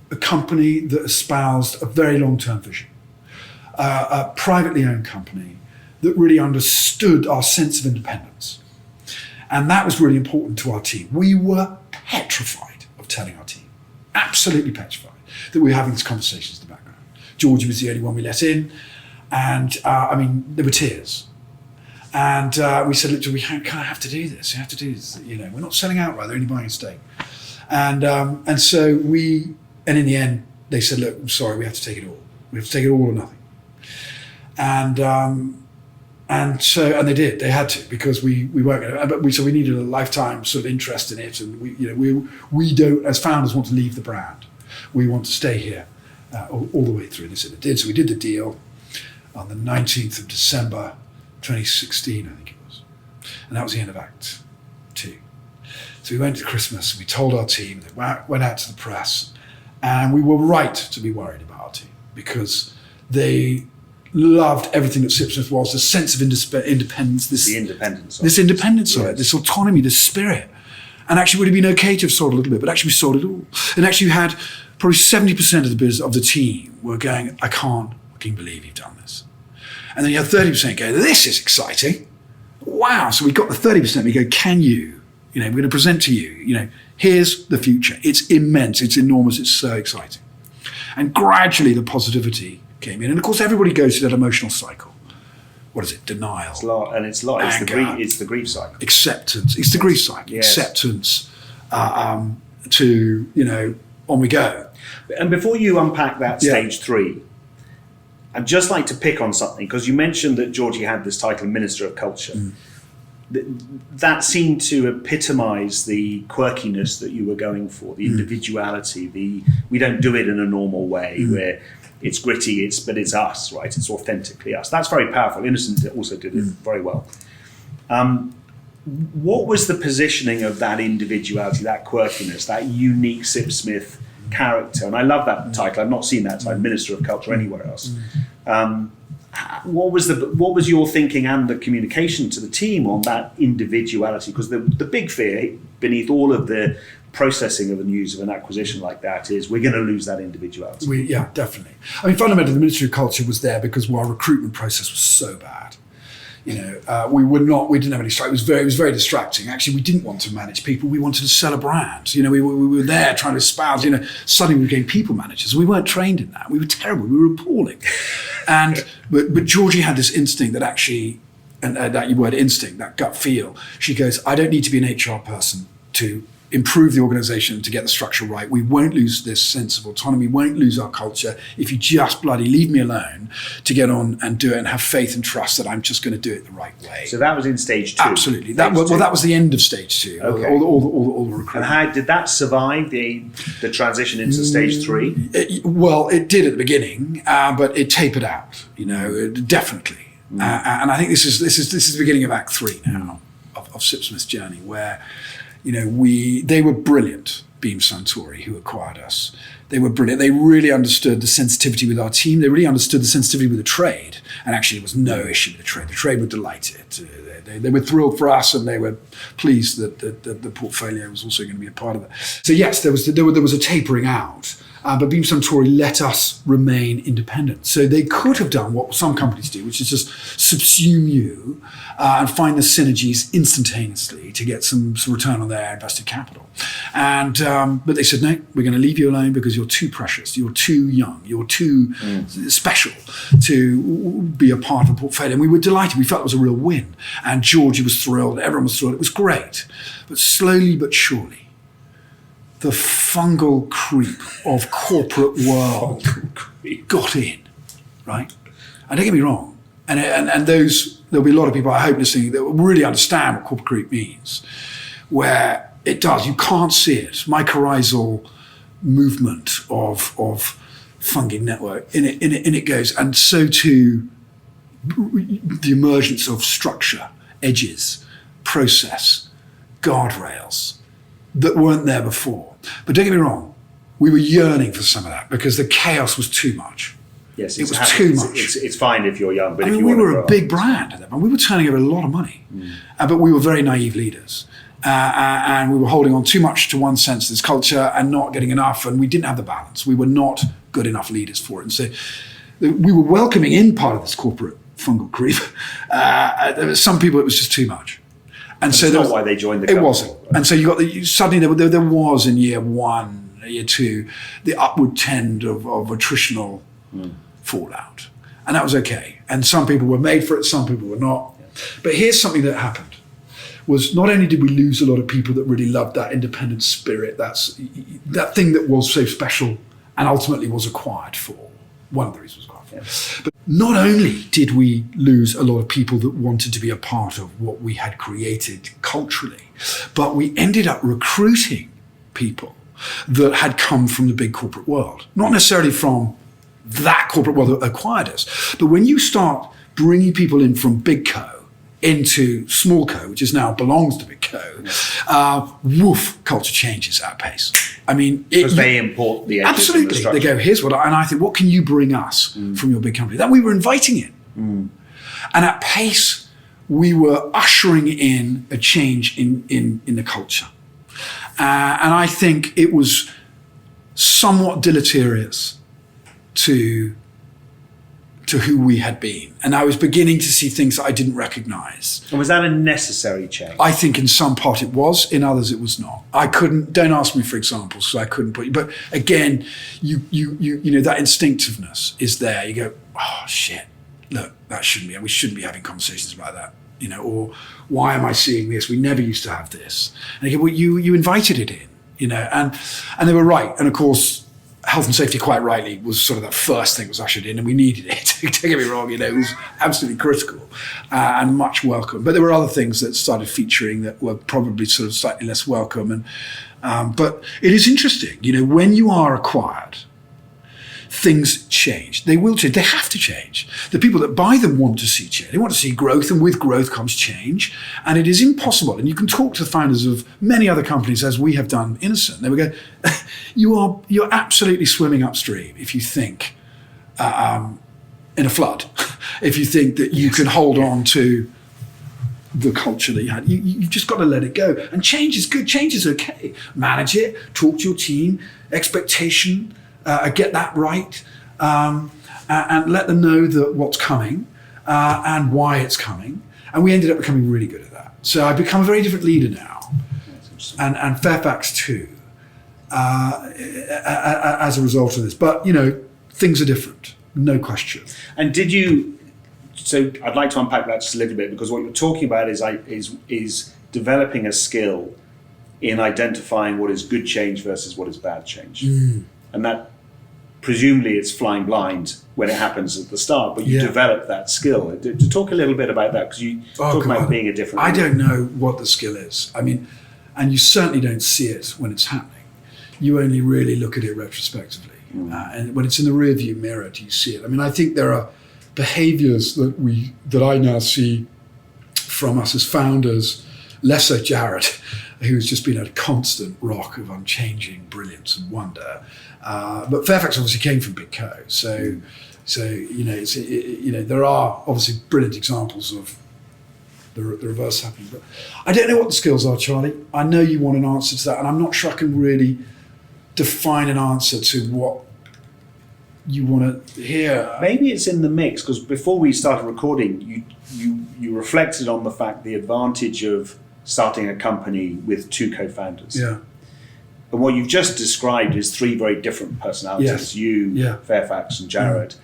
A company that espoused a very long-term vision, a privately owned company that really understood our sense of independence. And that was really important to our team. We were petrified of telling our team, absolutely petrified, that we were having these conversations in the background. Georgie was the only one we let in, and there were tears. And we said, look, we kind of have to do this. You have to do this. We're not selling outright, they're only buying a stake. And so and in the end, they said, look, I'm sorry, we have to take it all. We have to take it all or nothing. And they did. They had to, because we weren't going to. So we needed a lifetime sort of interest in it, and we don't, as founders, want to leave the brand. We want to stay here all the way through. And they said it did. So we did the deal on the 19th of December, 2016, I think it was, and that was the end of Act 2. So we went to Christmas. We told our team. They went out to the press. And we were right to be worried about our team because they loved everything that Sipsmith was, the sense of independence, this independence of it, this autonomy, this spirit. And actually, it would have been okay to have sold a little bit, but actually we sold it all. And actually, we had probably 70% of the team were going, I can't fucking believe you've done this. And then you had 30% go, this is exciting. Wow. So we got the 30%. We go, can you? We're going to present to you, here's the future. It's immense. It's enormous. It's so exciting. And gradually the positivity came in. And of course, everybody goes through that emotional cycle. What is it? Denial. It's the grief cycle. Acceptance. It's the grief cycle. Yes. Acceptance to, on we go. And before you unpack that stage 3, I'd just like to pick on something, because you mentioned that Georgie had this title, Minister of Culture. that seemed to epitomise the quirkiness that you were going for, the individuality, we don't do it in a normal way where it's gritty, but it's us, right? It's authentically us. That's very powerful. Innocent also did it very well. What was the positioning of that individuality, that quirkiness, that unique Sipsmith character? And I love that title. I've not seen that title, Minister of Culture, anywhere else. What was your thinking and the communication to the team on that individuality? Because the big fear beneath all of the processing of the news of an acquisition like that is we're going to lose that individuality. Yeah, definitely. I mean, fundamentally, the Ministry of Culture was there because our recruitment process was so bad. We didn't have any strike. It was very distracting. Actually, we didn't want to manage people. We wanted to sell a brand. We were there trying to espouse, suddenly we became people managers. We weren't trained in that. We were terrible. We were appalling. But Georgie had this instinct that actually, and that word instinct, that gut feel, she goes, I don't need to be an HR person to improve the organisation, to get the structure right. We won't lose this sense of autonomy. We won't lose our culture if you just bloody leave me alone to get on and do it and have faith and trust that I'm just going to do it the right way. So that was in stage 2? Absolutely. That was the end of stage 2. Okay. All the recruitment. And how did that survive the transition into stage 3? It did at the beginning, but it tapered out, definitely. And I think this is the beginning of Act 3 now of Sipsmith's journey, where they were brilliant, Beam Suntory, who acquired us. They were brilliant. They really understood the sensitivity with our team. They really understood the sensitivity with the trade. And actually, there was no issue with the trade. The trade were delighted. They were thrilled for us, and they were pleased that the portfolio was also going to be a part of it. So yes, there was a tapering out. But Beam Suntory let us remain independent. So they could have done what some companies do, which is just subsume you and find the synergies instantaneously to get some return on their invested capital. But they said, no, we're going to leave you alone because you're too precious, you're too young, you're too special to be a part of a portfolio. And we were delighted. We felt it was a real win. And Georgie was thrilled. Everyone was thrilled. It was great. But slowly but surely, the fungal creep of corporate world got in, right? And don't get me wrong, and there'll be a lot of people I hope listening that will really understand what corporate creep means, where it does, you can't see it, mycorrhizal movement of fungi network, in it goes, and so too the emergence of structure, edges, process, guardrails, that weren't there before. But don't get me wrong, we were yearning for some of that because the chaos was too much. Yes, it was too much. It's fine if you're young, but if you we want were to a big brand at that point. We were turning over a lot of money, but we were very naive leaders. And we were holding on too much to one sense of this culture and not getting enough, and we didn't have the balance. We were not good enough leaders for it. And so we were welcoming in part of this corporate fungal creep. Some people, it was just too much. And so that's not why they joined the company. It wasn't. And so you got suddenly there was in year 1, year 2, the upward trend of attritional fallout. And that was okay. And some people were made for it, some people were not. Yeah. But here's something that happened. Was not only did we lose a lot of people that really loved that independent spirit, that thing that was so special and ultimately was acquired for. One of the reasons was acquired for. Yeah. But not only did we lose a lot of people that wanted to be a part of what we had created culturally, but we ended up recruiting people that had come from the big corporate world. Not necessarily from that corporate world that acquired us, but when you start bringing people in from big co into small co, which is now belongs to big co, woof, culture changes at pace. I mean, because they import the edges. Absolutely, and the they go, here's what, and I think, what can you bring us from your big company? That we were inviting in, and at pace, we were ushering in a change in the culture, and I think it was somewhat deleterious to who we had been. And I was beginning to see things that I didn't recognize. And was that a necessary change? I think in some part it was, in others it was not. I couldn't, don't ask me for examples, because I couldn't put you, but again, you know, that instinctiveness is there. You go, oh shit, look, that shouldn't be, we shouldn't be having conversations about that, you know, or why am I seeing this? We never used to have this. And again, well, you invited it in, you know, and they were right. And of course, health and safety, quite rightly, was sort of that first thing was ushered in, and we needed it. Don't get me wrong, it was absolutely critical and much welcome. But there were other things that started featuring that were probably sort of slightly less welcome. But it is interesting, when you are acquired, things change. They will change. They have to change. The people that buy them want to see change. They want to see growth, and with growth comes change. And it is impossible. And you can talk to the founders of many other companies, as we have done Innocent. They would go, you're absolutely swimming upstream if you think in a flood. If you think that you can hold on to the culture that you had, you've just got to let it go. And change is good. Change is okay. Manage it. Talk to your team. Expectation. Get that right, and let them know that what's coming and why it's coming. And we ended up becoming really good at that. So I've become a very different leader now, and Fairfax too, as a result of this. But things are different, no question. And did you? So I'd like to unpack that just a little bit, because what you're talking about is developing a skill in identifying what is good change versus what is bad change, and that. Presumably it's flying blind when it happens at the start, but you develop that skill. To talk a little bit about that, because you talk about being a different I don't know what the skill is. I mean, and you certainly don't see it when it's happening. You only really look at it retrospectively. And when it's in the rearview mirror, do you see it? I mean, I think there are behaviours that I now see from us as founders, less so Jared, who's just been a constant rock of unchanging brilliance and wonder. But Fairfax obviously came from Big Co, so there are obviously brilliant examples of the reverse happening. But I don't know what the skills are, Charlie. I know you want an answer to that, and I'm not sure I can really define an answer to what you want to hear. Maybe it's in the mix, because before we started recording, you reflected on the fact, the advantage of starting a company with two co-founders. Yeah. And what you've just described is three very different personalities. Yes. Fairfax and Jared,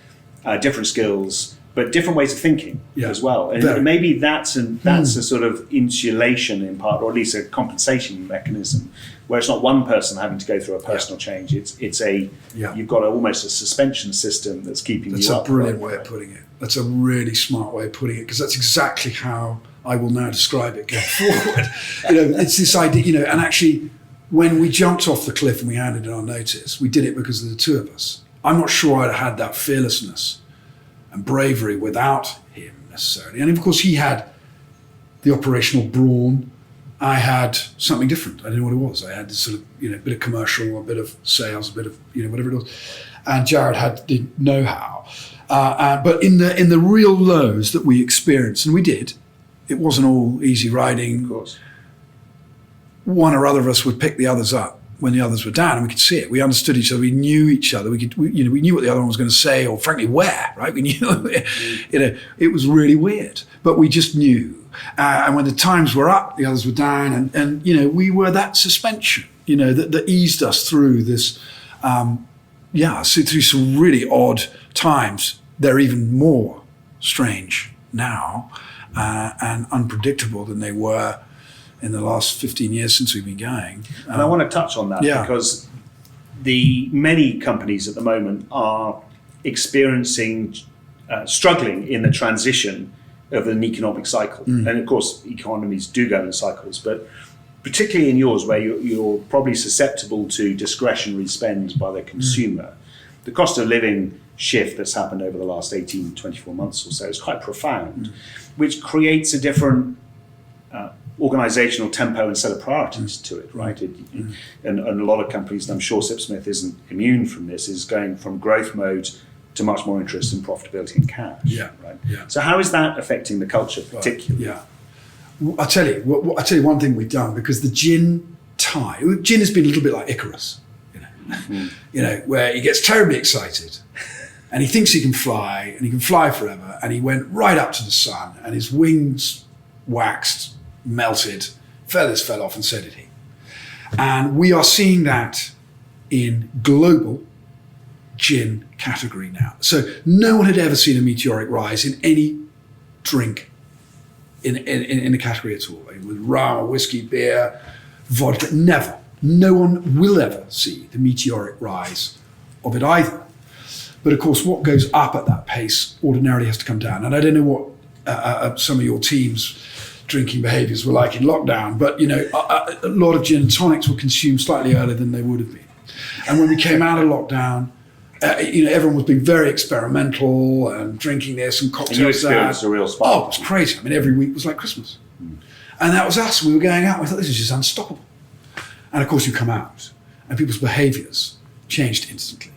different skills, but different ways of thinking as well. And Very. maybe that's a sort of insulation in part, or at least a compensation mechanism, where it's not one person having to go through a personal change. You've got almost a suspension system that's keeping you up. That's a brilliant way of putting it. That's a really smart way of putting it, because that's exactly how I will now describe it going forward. It's this idea, and actually, when we jumped off the cliff and we handed in our notice, we did it because of the two of us. I'm not sure I'd have had that fearlessness and bravery without him necessarily. And of course, he had the operational brawn. I had something different. I didn't know what it was. I had this sort of, bit of commercial, a bit of sales, a bit of, whatever it was. And Jared had the know-how. But in the real lows that we experienced, and we did, it wasn't all easy riding. Of course. One or other of us would pick the others up when the others were down, and we could see it. We understood each other. We knew each other. We knew what the other one was going to say, or frankly, where. Right? We knew. It was really weird, but we just knew. And when the times were up, the others were down, and we were that suspension. That eased us through this. Through some really odd times. They're even more strange now and unpredictable than they were in the last 15 years since we've been going. And I want to touch on that, because the many companies at the moment are experiencing, struggling in the transition of an economic cycle. And of course, economies do go in cycles, but particularly in yours, where you're probably susceptible to discretionary spend by the consumer, the cost of living shift that's happened over the last 18, 24 months or so is quite profound, which creates a different organizational tempo and set of priorities to it, right? And a lot of companies, and I'm sure Sipsmith isn't immune from this, is going from growth mode to much more interest in profitability and cash. Right. So how is that affecting the culture particularly? I'll tell you one thing we've done, because the gin has been a little bit like Icarus, where he gets terribly excited and he thinks he can fly, and he can fly forever, and he went right up to the sun, and his wings waxed, melted, feathers fell off, and so did he. And we are seeing that in global gin category now. So no one had ever seen a meteoric rise in any drink in the category at all. With rum or whiskey, beer, vodka, never. No one will ever see the meteoric rise of it either. But of course, what goes up at that pace ordinarily has to come down. And I don't know what some of your team's drinking behaviours were like in lockdown, but a lot of gin and tonics were consumed slightly earlier than they would have been. And when we came out of lockdown, everyone was being very experimental and drinking this and cocktails. And you experienced a real spark. Oh, it was crazy. I mean, every week was like Christmas. And that was us. We were going out. We thought, this is just unstoppable. And of course, you come out and people's behaviours changed instantly.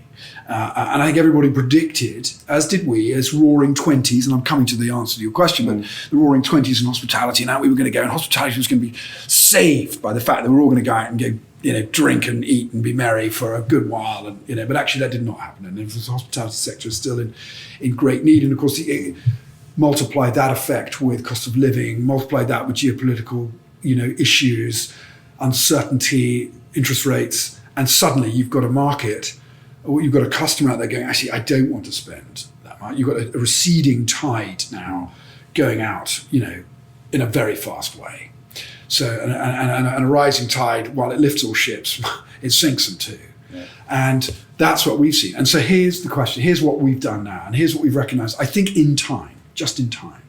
And I think everybody predicted, as did we, as roaring 20s, and I'm coming to the answer to your question, but the roaring 20s in hospitality, and out we were going to go, and hospitality was going to be saved by the fact that we were all going to go out and go, drink and eat and be merry for a good while, and but actually that did not happen, and the hospitality sector is still in great need, and of course, multiply that effect with cost of living, multiply that with geopolitical, issues, uncertainty, interest rates, and suddenly you've got a market. You've got a customer out there going, actually, I don't want to spend that much. You've got a receding tide now going out, in a very fast way. So, and a rising tide, while it lifts all ships, it sinks them too. Yeah. And that's what we've seen. And so here's the question. Here's what we've done now. And here's what we've recognized. I think just in time,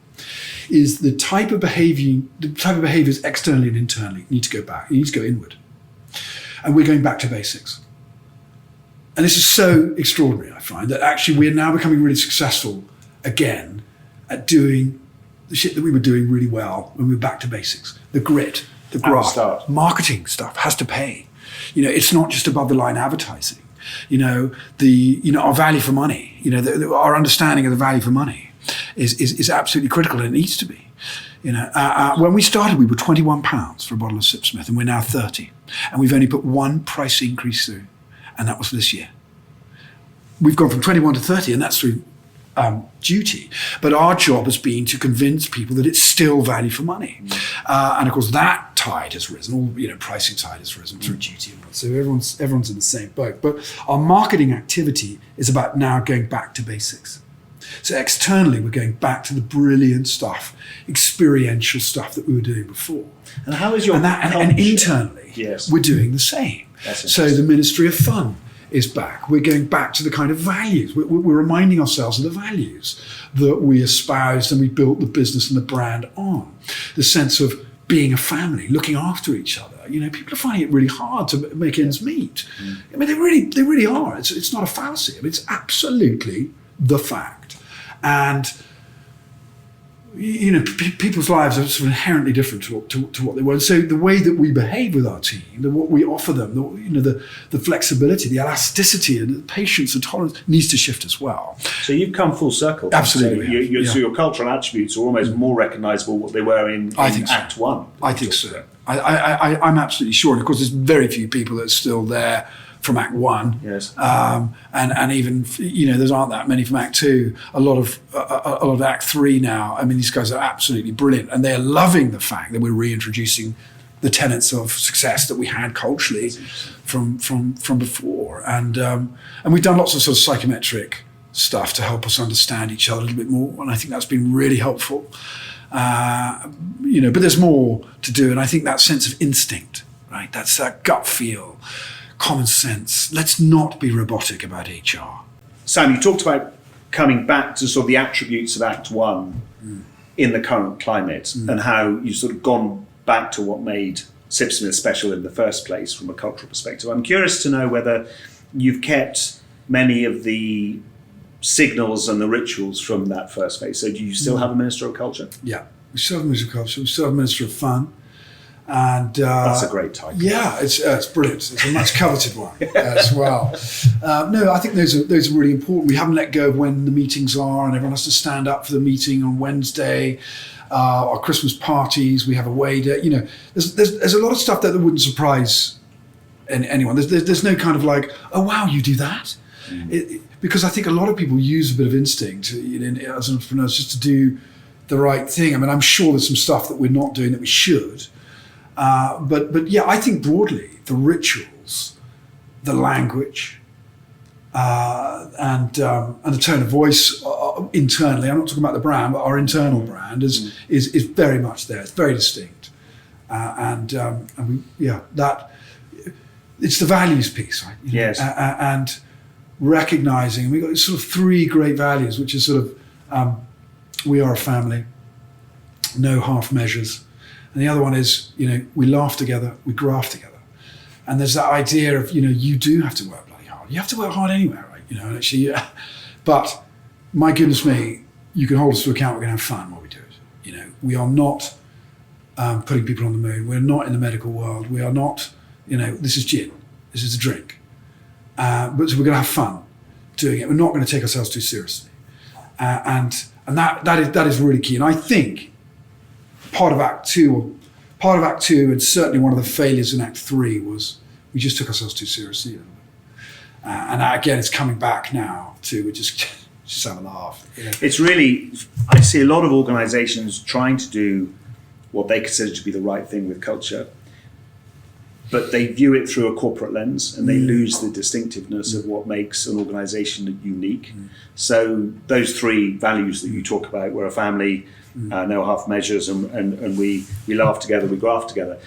is the type of behaviors externally and internally need to go back. You need to go inward. And we're going back to basics. And this is so extraordinary, I find, that actually we're now becoming really successful again at doing the shit that we were doing really well when we were back to basics. The grit, the graft, marketing stuff has to pay. It's not just above the line advertising. Our value for money, our understanding of the value for money is absolutely critical, and it needs to be. When we started, we were £21 for a bottle of Sipsmith, and we're now 30. And we've only put one price increase through. And that was this year. We've gone from 21 to 30, and that's through duty. But our job has been to convince people that it's still value for money. And of course, that tide has risen. All pricing tide has risen through duty. So everyone's in the same boat. But our marketing activity is about now going back to basics. So externally, we're going back to the brilliant stuff, experiential stuff that we were doing before. And how is your and internally, yes, we're doing the same. So the Ministry of Fun is back. We're going back to the kind of values. We're reminding ourselves of the values that we espoused and we built the business and the brand on. The sense of being a family, looking after each other. People are finding it really hard to make ends meet. I mean, they really are. It's not a fallacy. I mean, it's absolutely the fact. And people's lives are sort of inherently different to what they were. And so the way that we behave with our team, what we offer them, the flexibility, the elasticity, and the patience and tolerance needs to shift as well. So you've come full circle. Absolutely. So your cultural attributes are almost more recognisable what they were in Act 1. I think so. I'm absolutely sure. And of course, there's very few people that are still there from Act 1, yes, and even there aren't that many from Act 2. A lot of Act 3 now. I mean, these guys are absolutely brilliant, and they're loving the fact that we're reintroducing the tenets of success that we had culturally from before, and we've done lots of sort of psychometric stuff to help us understand each other a little bit more, and I think that's been really helpful. But there's more to do, and I think that sense of instinct, right? That's that gut feel. Common sense. Let's not be robotic about HR. Sam, you talked about coming back to sort of the attributes of Act 1 in the current climate and how you've sort of gone back to what made Sipsmith special in the first place from a cultural perspective. I'm curious to know whether you've kept many of the signals and the rituals from that first phase. So do you still have a Minister of Culture? Yeah, we still have a Minister of Culture. We still have a Minister of Fun. And that's a great title. Yeah, it's brilliant. It's a much coveted one as well. No, I think those are really important. We haven't let go of when the meetings are, and everyone has to stand up for the meeting on Wednesday. Our Christmas parties, we have a away day. There's a lot of stuff that wouldn't surprise anyone. There's no kind of like, oh wow, you do that, because I think a lot of people use a bit of instinct as entrepreneurs just to do the right thing. I mean, I'm sure there's some stuff that we're not doing that we should. But yeah, I think broadly the rituals, the language, and the tone of voice internally. I'm not talking about the brand, but our internal brand is very much there. It's very distinct, and we that it's the values piece, right? Yes, and recognizing, we've got sort of three great values, which is sort of, we are a family, no half measures. And the other one is, we laugh together, we graft together. And there's that idea of, you do have to work bloody hard. You have to work hard anywhere, right? And actually, but my goodness me, you can hold us to account, we're going to have fun while we do it. We are not putting people on the moon. We're not in the medical world. We are not, this is gin. This is a drink. But so we're going to have fun doing it. We're not going to take ourselves too seriously. And that is really key. And I think part of Act 2, and certainly one of the failures in Act 3 was we just took ourselves too seriously. And again, it's coming back now to we just have a laugh. It's really, I see a lot of organisations trying to do what they consider to be the right thing with culture, but they view it through a corporate lens and they lose the distinctiveness of what makes an organisation unique. So those three values that you talk about, we're a family, no half measures, and we laugh together, we graft together.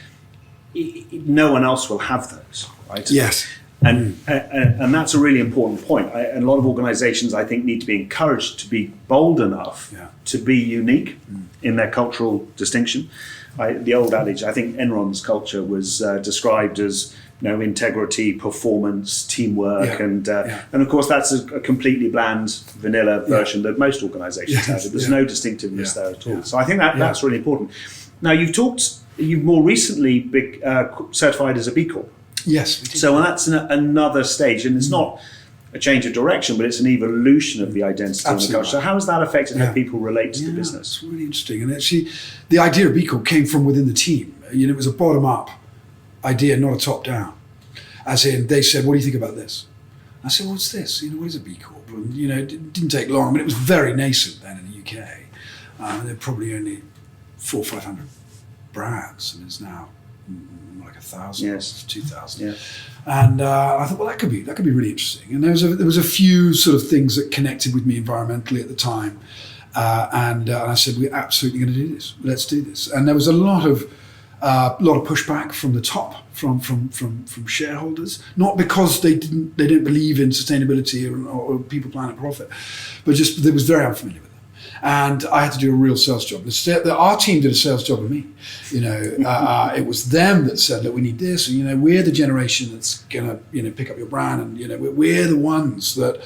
No one else will have those, right? Yes. And that's a really important point. And a lot of organisations, I think, need to be encouraged to be bold enough to be unique in their cultural distinction. The old adage, I think Enron's culture was described as integrity, performance, teamwork, and of course that's a completely bland, vanilla version that most organisations have. There's no distinctiveness there at all. So I think that's really important. Now you've more recently certified as a B Corp. Yes. We did. So that's another stage, and it's not a change of direction, but it's an evolution of the identity and the culture. So how has that affected how people relate to the business? It's really interesting. And actually, the idea of B Corp came from within the team. It was a bottom-up idea, not a top-down. As in, they said, what do you think about this? I said, what's this? What is a B Corp? And, it didn't take long. I mean, it was very nascent then in the UK. There were probably only 400 or 500 brands, and it's now like 1,000, 2,000. Yeah. And I thought, well, that could be really interesting. And there was a few sort of things that connected with me environmentally at the time. And I said, we're absolutely going to do this. Let's do this. And there was a lot of pushback from the top, from shareholders, not because they don't believe in sustainability or people, planet, profit, but just they was very unfamiliar with them. And I had to do a real sales job. Our team did a sales job with me. It was them that said, look, we need this. And, we're the generation that's going to, pick up your brand. And, we're the ones that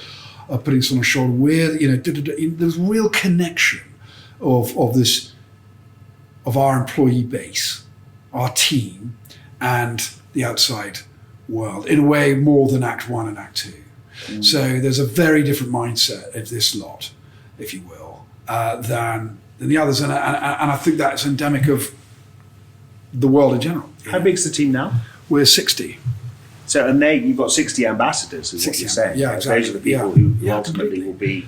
are putting this on our shoulder. There's real connection of our employee base, our team, and the outside world in a way more than Act 1 and Act 2. So there's a very different mindset of this lot, if you will, than the others. And I think that's endemic of the world in general. How big's the team now? We're 60. So, and you've got 60 ambassadors, is what you're saying. Yeah, exactly. Those are the people who ultimately will be.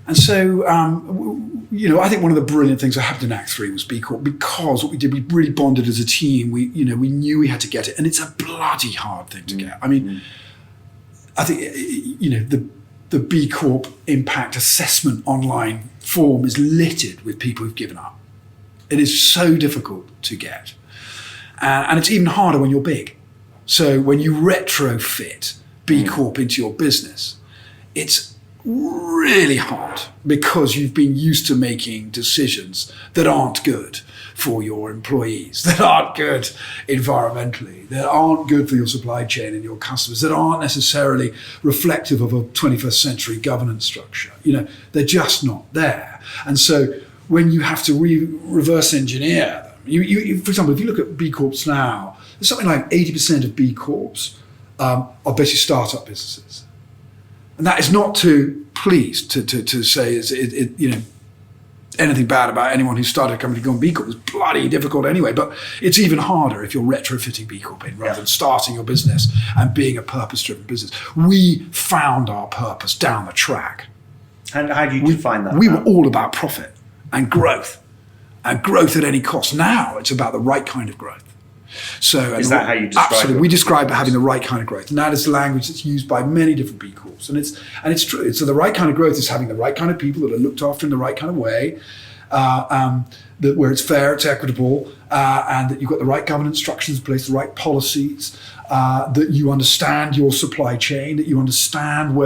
And so, I think one of the brilliant things that happened in Act 3 was B Corp, because what we did, we really bonded as a team. We knew we had to get it, and it's a bloody hard thing to get. I mean, I think, the B Corp impact assessment online form is littered with people who've given up. It is so difficult to get. And it's even harder when you're big. So when you retrofit B Corp into your business, it's really hard because you've been used to making decisions that aren't good for your employees, that aren't good environmentally, that aren't good for your supply chain and your customers, that aren't necessarily reflective of a 21st century governance structure. They're just not there. And so when you have to reverse engineer them, you, for example, if you look at B Corps now, there's something like 80% of B Corps are basically startup businesses. And that is not to say anything bad about anyone who started a company going B Corp. It's bloody difficult anyway, but it's even harder if you're retrofitting B Corp in rather than starting your business and being a purpose-driven business. We found our purpose down the track. And how do you define that? We were all about profit and growth at any cost. Now it's about the right kind of growth. So is that how you describe absolutely, it? we describe having the right kind of growth, and that is language that's used by many different B Corps, and it's true. So the right kind of growth is having the right kind of people that are looked after in the right kind of way, that where it's fair, it's equitable, and that you've got the right governance structures in place, the right policies, that you understand your supply chain, that you understand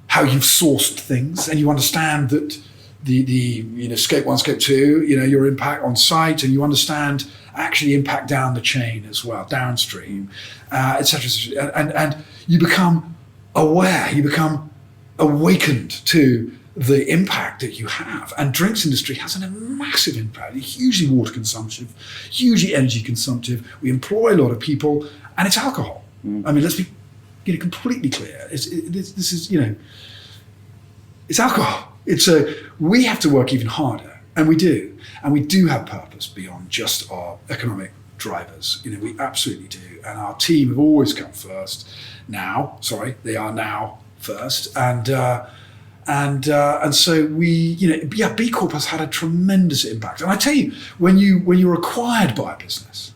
how you've sourced things, and you understand that the scope 1, scope 2, your impact on site, and you understand actually impact down the chain as well, downstream, etc. And you become aware, you become awakened to the impact that you have. And drinks industry has a massive impact, hugely water consumptive, hugely energy consumptive. We employ a lot of people, and it's alcohol. I mean, let's be completely clear. This is it's alcohol. We have to work even harder, and we do. And we do have purpose beyond just our economic drivers. We absolutely do. And our team have always come first. They are now first. And so B Corp has had a tremendous impact. And I tell you, when you're acquired by a business,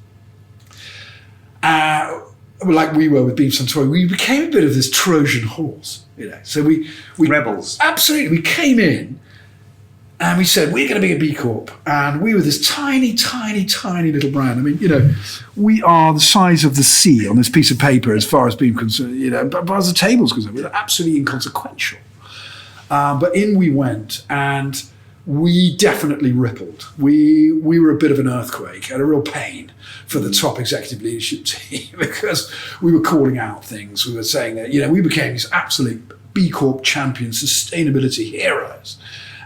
like we were with Beam Suntory, we became a bit of this Trojan horse. So we rebels. Absolutely, we came in and we said we're going to be a B Corp, and we were this tiny, tiny, tiny little brand. I mean, we are the size of the sea on this piece of paper as far as Beam concerned. But as the table's concerned, we're absolutely inconsequential. But in we went, and we definitely rippled. We were a bit of an earthquake and a real pain for the top executive leadership team because we were calling out things. We were saying that, we became these absolute B Corp champion sustainability heroes.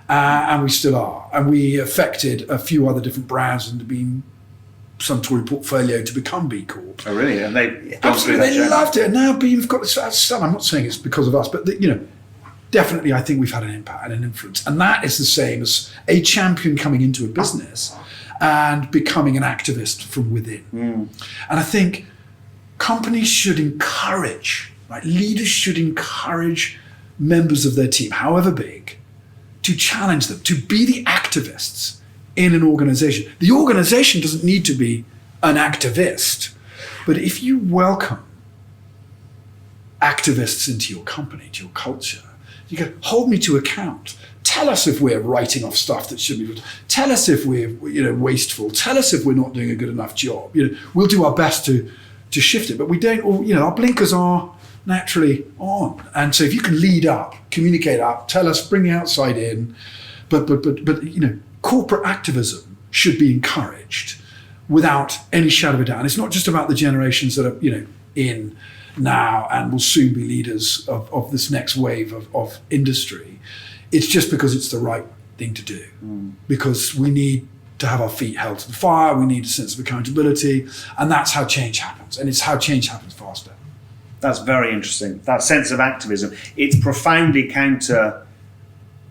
And we still are. And we affected a few other different brands in the Beam Suntory portfolio to become B Corp. Oh, really? And they loved it. And now Beam have got this. I'm not saying it's because of us, but definitely, I think we've had an impact and an influence. And that is the same as a champion coming into a business and becoming an activist from within. And I think companies should encourage, leaders should encourage members of their team, however big, to challenge them, to be the activists in an organization. The organization doesn't need to be an activist, but if you welcome activists into your company, to your culture, you go, hold me to account. Tell us if we're writing off stuff that should be. Tell us if we're wasteful. Tell us if we're not doing a good enough job. We'll do our best to shift it, but we don't. Or, our blinkers are naturally on. And so if you can lead up, communicate up, tell us, bring the outside in, but corporate activism should be encouraged without any shadow of a doubt. And it's not just about the generations that are in now and will soon be leaders of this next wave of industry. It's just because it's the right thing to do. Because we need to have our feet held to the fire, we need a sense of accountability, and that's how change happens. And it's how change happens faster. That's very interesting. That sense of activism. It's profoundly counter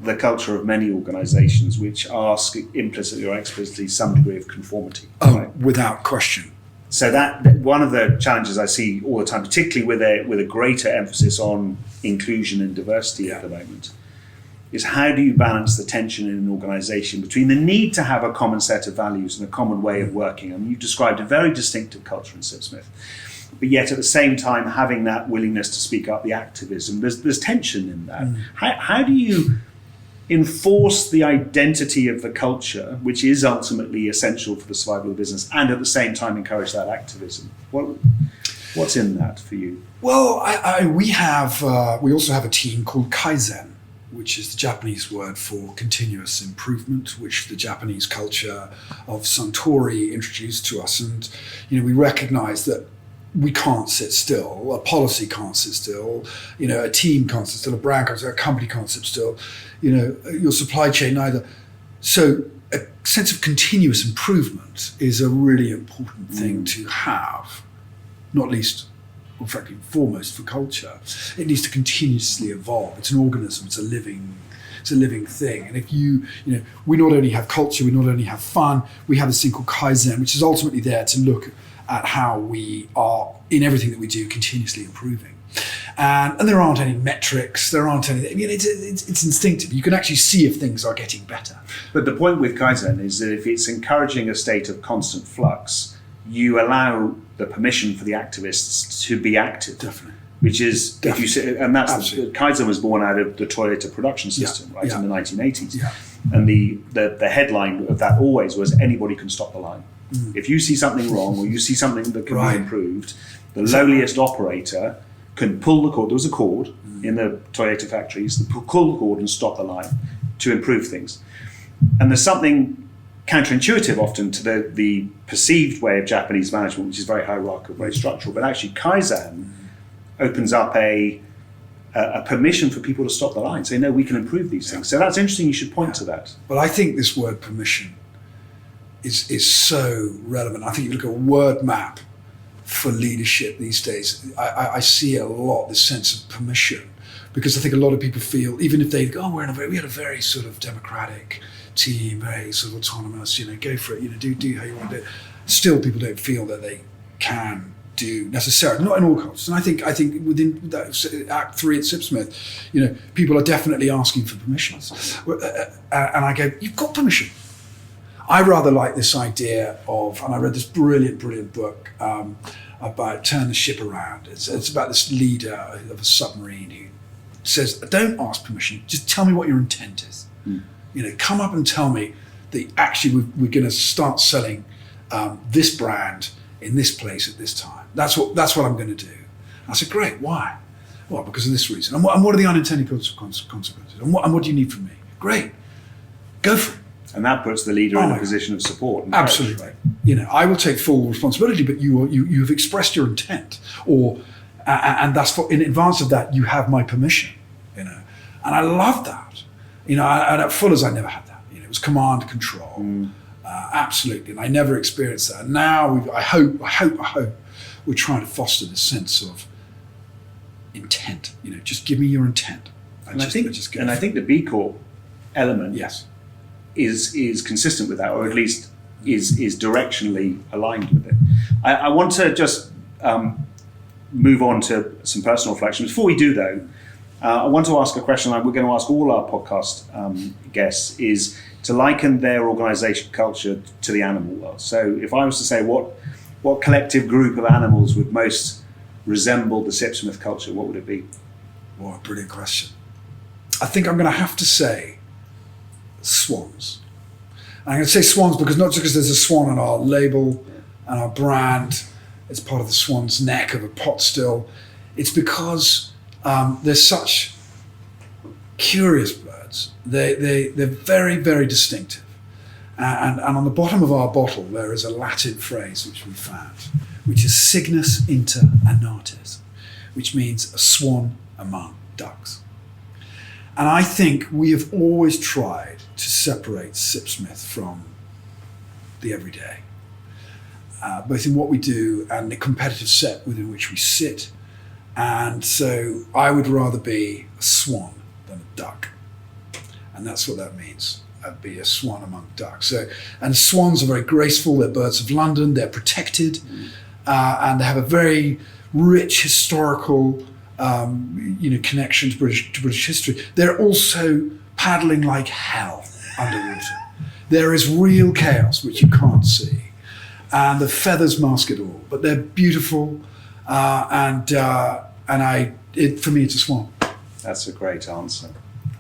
the culture of many organisations which ask implicitly or explicitly some degree of conformity. Right? Without question. So that one of the challenges I see all the time, particularly with a greater emphasis on inclusion and diversity at the moment, is how do you balance the tension in an organisation between the need to have a common set of values and a common way of working. I mean, you've described a very distinctive culture in Sipsmith, but yet at the same time having that willingness to speak up, the activism. There's tension in that. How do you enforce the identity of the culture, which is ultimately essential for the survival of the business, and at the same time encourage that activism? What's in that for you? Well, we also have a team called Kaizen, which is the Japanese word for continuous improvement, which the Japanese culture of Suntory introduced to us. And we recognize that we can't sit still, a policy can't sit still, a team can't sit still, a brand can't sit still, a company can't sit still, your supply chain neither. So a sense of continuous improvement is a really important thing to have, not least, or frankly, foremost for culture. It needs to continuously evolve. It's an organism, it's a living thing. And if we not only have culture, we not only have fun, we have this thing called Kaizen, which is ultimately there to look at how we are, in everything that we do, continuously improving. And there aren't any metrics, there aren't anything. It's instinctive. You can actually see if things are getting better. But the point with Kaizen is that if it's encouraging a state of constant flux, you allow the permission for the activists to be active. Definitely. Which is, if you say, and that's Kaizen was born out of the Toyota production system, in the 1980s. Yeah. And the headline of that always was anybody can stop the line. If you see something wrong or you see something that can be improved, the lowliest operator can pull the cord. There was a cord in the Toyota factories, pull the cord and stop the line to improve things. And there's something counterintuitive often to the perceived way of Japanese management, which is very hierarchical, very structural. But actually, Kaizen opens up a permission for people to stop the line, say, no, we can improve these things. So that's interesting. You should point to that. Well, I think this word permission is so relevant. I think you look at a word map for leadership these days. I see a lot, this sense of permission, because I think a lot of people feel, even if they go, we had a very sort of democratic team, very sort of autonomous, go for it, do how you want to do it. Still, people don't feel that they can do necessarily, not in all cultures. And I think within that, Act 3 at Sipsmith, people are definitely asking for permissions. And I go, you've got permission. I rather like this idea of, and I read this brilliant book about Turn the Ship Around. It's about this leader of a submarine who says, don't ask permission, just tell me what your intent is. Come up and tell me that actually we're going to start selling this brand in this place at this time. That's what I'm going to do. I said, great, why? Well, because of this reason. And what are the unintended consequences? And what do you need from me? Great, go for it. And that puts the leader in a position of support. And absolutely. Courage, right? I will take full responsibility, but you've expressed your intent, and that's in advance of that, you have my permission. And I love that. And at Fuller's, I never had that. It was command control, absolutely, and I never experienced that. And now I hope we're trying to foster this sense of intent. Just give me your intent. I think the B Corp element, yes, is consistent with that, or at least is directionally aligned with it. I want to just move on to some personal reflections. Before we do, though, I want to ask a question we're going to ask all our podcast guests, is to liken their organisation culture to the animal world. So if I was to say what collective group of animals would most resemble the Sipsmith culture, what would it be? What a brilliant question. I think I'm going to have to say swans. And I'm going to say swans because not just because there's a swan on our label and our brand, it's part of the swan's neck of a pot still. It's because they're such curious birds. They're very, very distinctive. And on the bottom of our bottle, there is a Latin phrase which we found, which is Cygnus inter anates, which means a swan among ducks. And I think we have always tried to separate Sipsmith from the everyday, both in what we do and the competitive set within which we sit. And so I would rather be a swan than a duck. And that's what that means, be a swan among ducks. And swans are very graceful, they're birds of London, they're protected, and they have a very rich historical connection to British history. They're also paddling like hell underwater. There is real chaos which you can't see, and the feathers mask it all. But they're beautiful, for me, it's a swan. That's a great answer.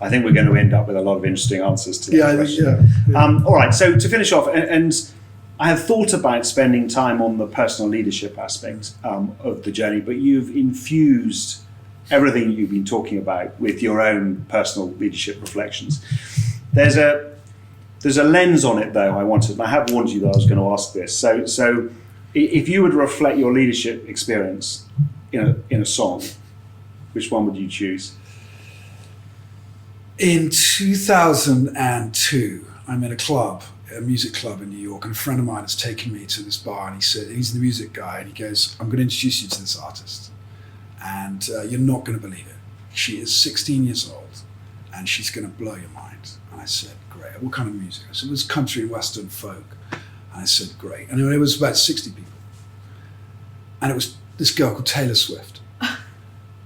I think we're going to end up with a lot of interesting answers to that question. Yeah. All right. So to finish off, and I have thought about spending time on the personal leadership aspect of the journey, but you've infused everything you've been talking about with your own personal leadership reflections. There's a lens on it, though. I have warned you that I was going to ask this. So if you would reflect your leadership experience in a song, which one would you choose? In 2002, I'm in a music club in New York, and a friend of mine has taken me to this bar, and he said, he's the music guy, and he goes, I'm going to introduce you to this artist, and you're not going to believe it. She is 16 years old, and she's going to blow your mind. And I said, great. What kind of music? I said, it was country, western, folk. And I said, great. And it was about 60 people. And it was this girl called Taylor Swift.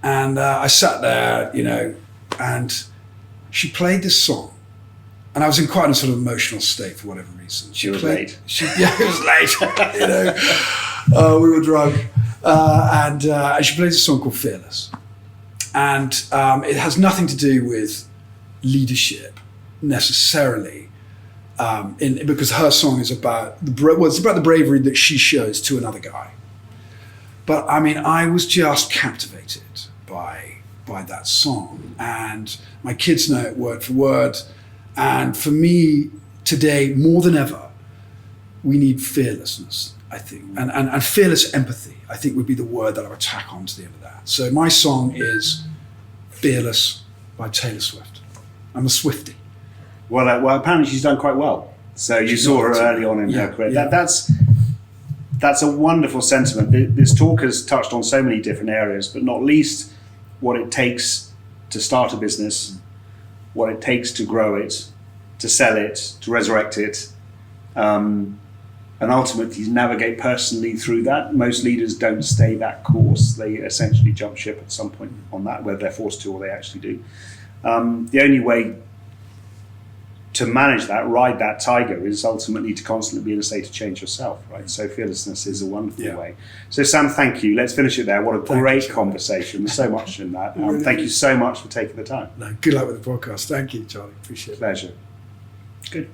And I sat there, and she played this song. And I was in quite a sort of emotional state for whatever reason. She was late. Yeah, it was late. You know, we were drunk, and she plays a song called "Fearless," and it has nothing to do with leadership necessarily, because her song is about it's about the bravery that she shows to another guy. But I mean, I was just captivated by that song, and my kids know it word for word. And for me, today, more than ever, we need fearlessness, I think. And fearless empathy, I think, would be the word that I would tack on to the end of that. So my song is Fearless by Taylor Swift. I'm a Swiftie. Well, apparently she's done quite well. So you saw her early on in her career. Yeah. That's a wonderful sentiment. This talk has touched on so many different areas, but not least what it takes to start a business, what it takes to grow it, to sell it, to resurrect it, and ultimately to navigate personally through that. Most leaders don't stay that course. They essentially jump ship at some point on that, whether they're forced to or they actually do. The only way to manage that, ride that tiger, is ultimately to constantly be in a state of change yourself, right? So fearlessness is a wonderful way. So Sam, thank you. Let's finish it there. What a great conversation. There's so much in that. Thank you so much for taking the time. No, good luck with the podcast. Thank you, Charlie. Appreciate it. Pleasure. Good.